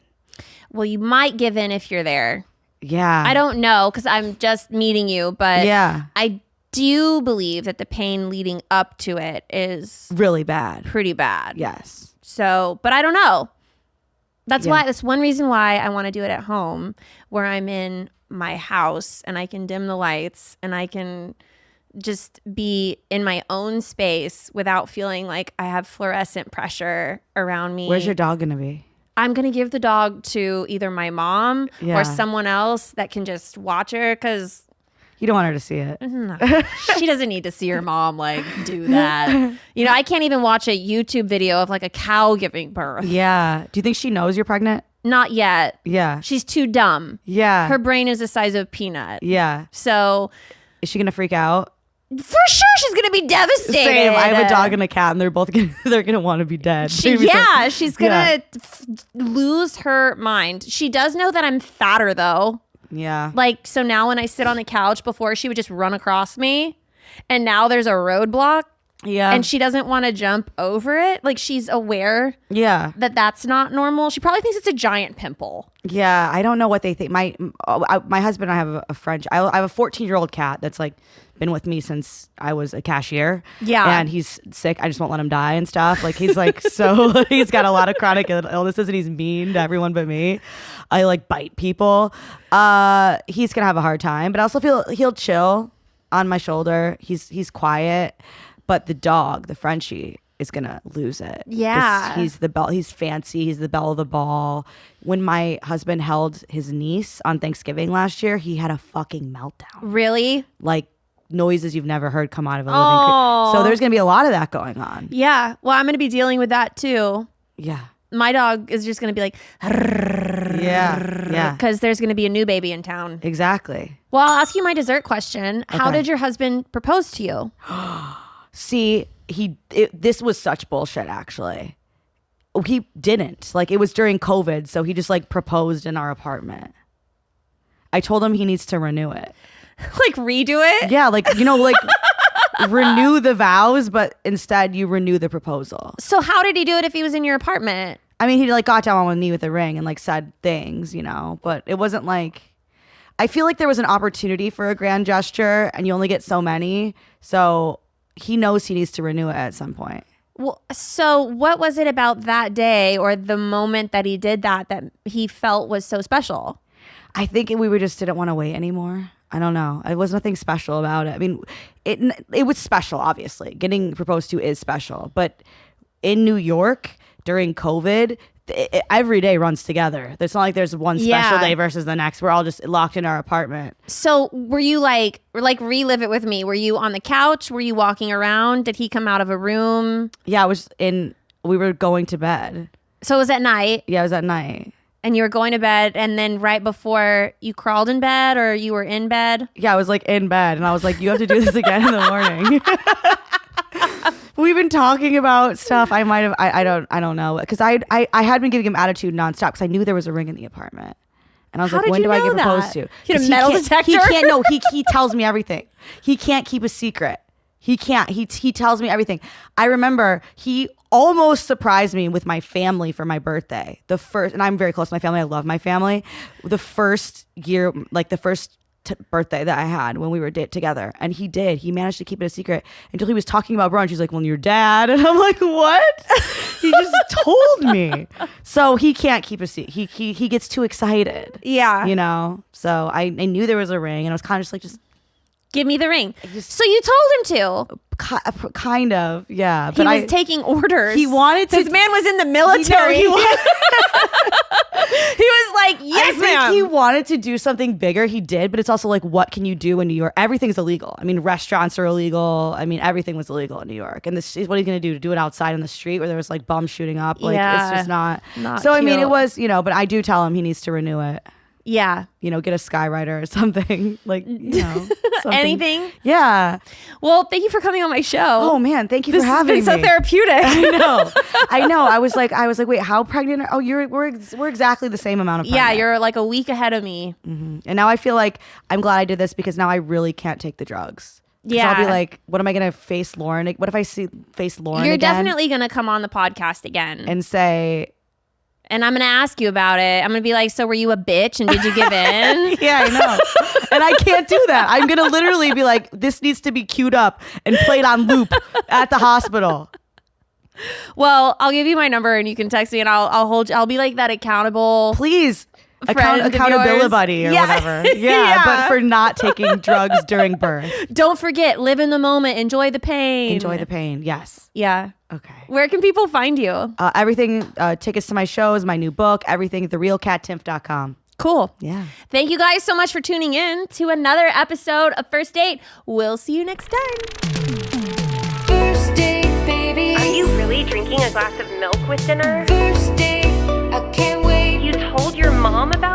Well, you might give in if you're there. Yeah. I don't know because I'm just meeting you, but yeah. I do believe that the pain leading up to it is really bad. Pretty bad. Yes. So, but I don't know. That's one reason why I want to do it at home where I'm in my house and I can dim the lights and I can just be in my own space without feeling like I have fluorescent pressure around me. Where's your dog going to be? I'm going to give the dog to either my mom Yeah. or someone else that can just watch her because you don't want her to see it. no, she doesn't need to see her mom like do that. I can't even watch a YouTube video of like a cow giving birth. Yeah. Do you think she knows you're pregnant? Not yet. Yeah. She's too dumb. Yeah. Her brain is the size of a peanut. Yeah. So is she going to freak out? for sure she's going to be devastated. Same. I have a dog and a cat and they're both they're going to want to be dead. She's going to lose her mind. She does know that I'm fatter though. Yeah. Like, so now when I sit on the couch, before she would just run across me, and now there's a roadblock. Yeah. And she doesn't want to jump over it. Like, she's aware Yeah. that that's not normal. She probably thinks it's a giant pimple. Yeah. I don't know what they think. My husband and I have a French. I have a 14-year-old cat that's like been with me since I was a cashier. Yeah. And he's sick. I just won't let him die and stuff. Like, he's like, so he's got a lot of chronic illnesses and he's mean to everyone but me. I like bite people. He's going to have a hard time, but I also feel he'll chill on my shoulder. He's quiet, but the dog, the Frenchie, is going to lose it. Yeah. He's the bell. He's fancy. He's the belle of the ball. When my husband held his niece on Thanksgiving last year, he had a fucking meltdown. Really? Like, noises you've never heard come out of a living Oh. creature. So there's going to be a lot of that going on. Yeah. Well, I'm going to be dealing with that too. Yeah. My dog is just going to be like, Yeah. Yeah. because there's going to be a new baby in town. Exactly. Well, I'll ask you my dessert question. How Okay. did your husband propose to you? See, this was such bullshit, actually. He didn't. Like, it was during COVID, so he just like proposed in our apartment. I told him he needs to renew it. Like, redo it? Yeah, like, you know, like renew the vows, but instead you renew the proposal. So how did he do it if he was in your apartment? I mean, he like got down on one knee with a ring and like said things, you know, but it wasn't like, I feel like there was an opportunity for a grand gesture and you only get so many. So he knows he needs to renew it at some point. Well, so what was it about that day or the moment that he did that he felt was so special? I think we just didn't want to wait anymore. I don't know. It was nothing special about it. I mean, it was special, obviously. Getting proposed to is special. But in New York during COVID, every day runs together. It's not like there's one special day versus the next. We're all just locked in our apartment. So were you like relive it with me? Were you on the couch? Were you walking around? Did he come out of a room? Yeah, we were going to bed. So it was at night? Yeah, it was at night. And you were going to bed, and then right before you crawled in bed, or you were in bed? Yeah, I was like in bed, and I was like, you have to do this again in the morning. We've been talking about stuff. I might have, I don't know. Because I had been giving him attitude nonstop because I knew there was a ring in the apartment. And I was How like, did when you do I know get proposed that? to? You had a 'Cause metal He detector? can't, no, he tells me everything. He can't keep a secret. He can't. He tells me everything. I remember he almost surprised me with my family for my birthday. And I'm very close to my family. I love my family. The first year, like the first birthday that I had when we were together. And he managed to keep it a secret until he was talking about brunch. He's like, well, your dad. And I'm like, what? He just told me. So he can't keep a secret. He gets too excited. Yeah. You know? So I knew there was a ring and I was kind of just like, Give me the ring. So you told him to. kind of, yeah. He was taking orders. He wanted to. This man was in the military. He was like, yes, I ma'am. think he wanted to do something bigger. He did, but it's also like, what can you do in New York? Everything's illegal. I mean, restaurants are illegal. I mean, everything was illegal in New York. And this is what he's going to do? To do it outside in the street where there was like bums shooting up? Like, Yeah. it's just not. Not I mean, cute. it was, you know, but I do tell him he needs to renew it. Yeah. You know, get a skywriter or something. Like, you know, something. Anything? Yeah. Well, thank you for coming on my show. Oh man, thank you This for has having been so me. therapeutic. I know. I was like, wait, how pregnant? Oh, we're exactly the same amount of pregnant. Yeah, you're like a week ahead of me. And now I feel like I'm glad I did this because now I really can't take the drugs. 'Cause Yeah. I'll be like, what am I gonna face Lauren? What if I face Lauren You're again definitely going to come on the podcast again. and say, And I'm going to ask you about it. I'm going to be like, so were you a bitch and did you give in? yeah, I know. And I can't do that. I'm gonna literally be like, this needs to be queued up and played on loop at the hospital. Well, I'll give you my number and you can text me and I'll be like that accountable. Please. Friend of Accountability yours. buddy or Yeah. whatever. Yeah, Yeah. but for not taking drugs during birth. Don't forget, live in the moment, enjoy the pain. Enjoy the pain. Yes. Yeah. Okay. Where can people find you? Everything, tickets to my shows, my new book, everything at therealcattimp.com. Cool. Yeah. Thank you guys so much for tuning in to another episode of First Date. We'll see you next time. First date, baby. Are you really drinking a glass of milk with dinner? First date, I can't wait. You told your mom about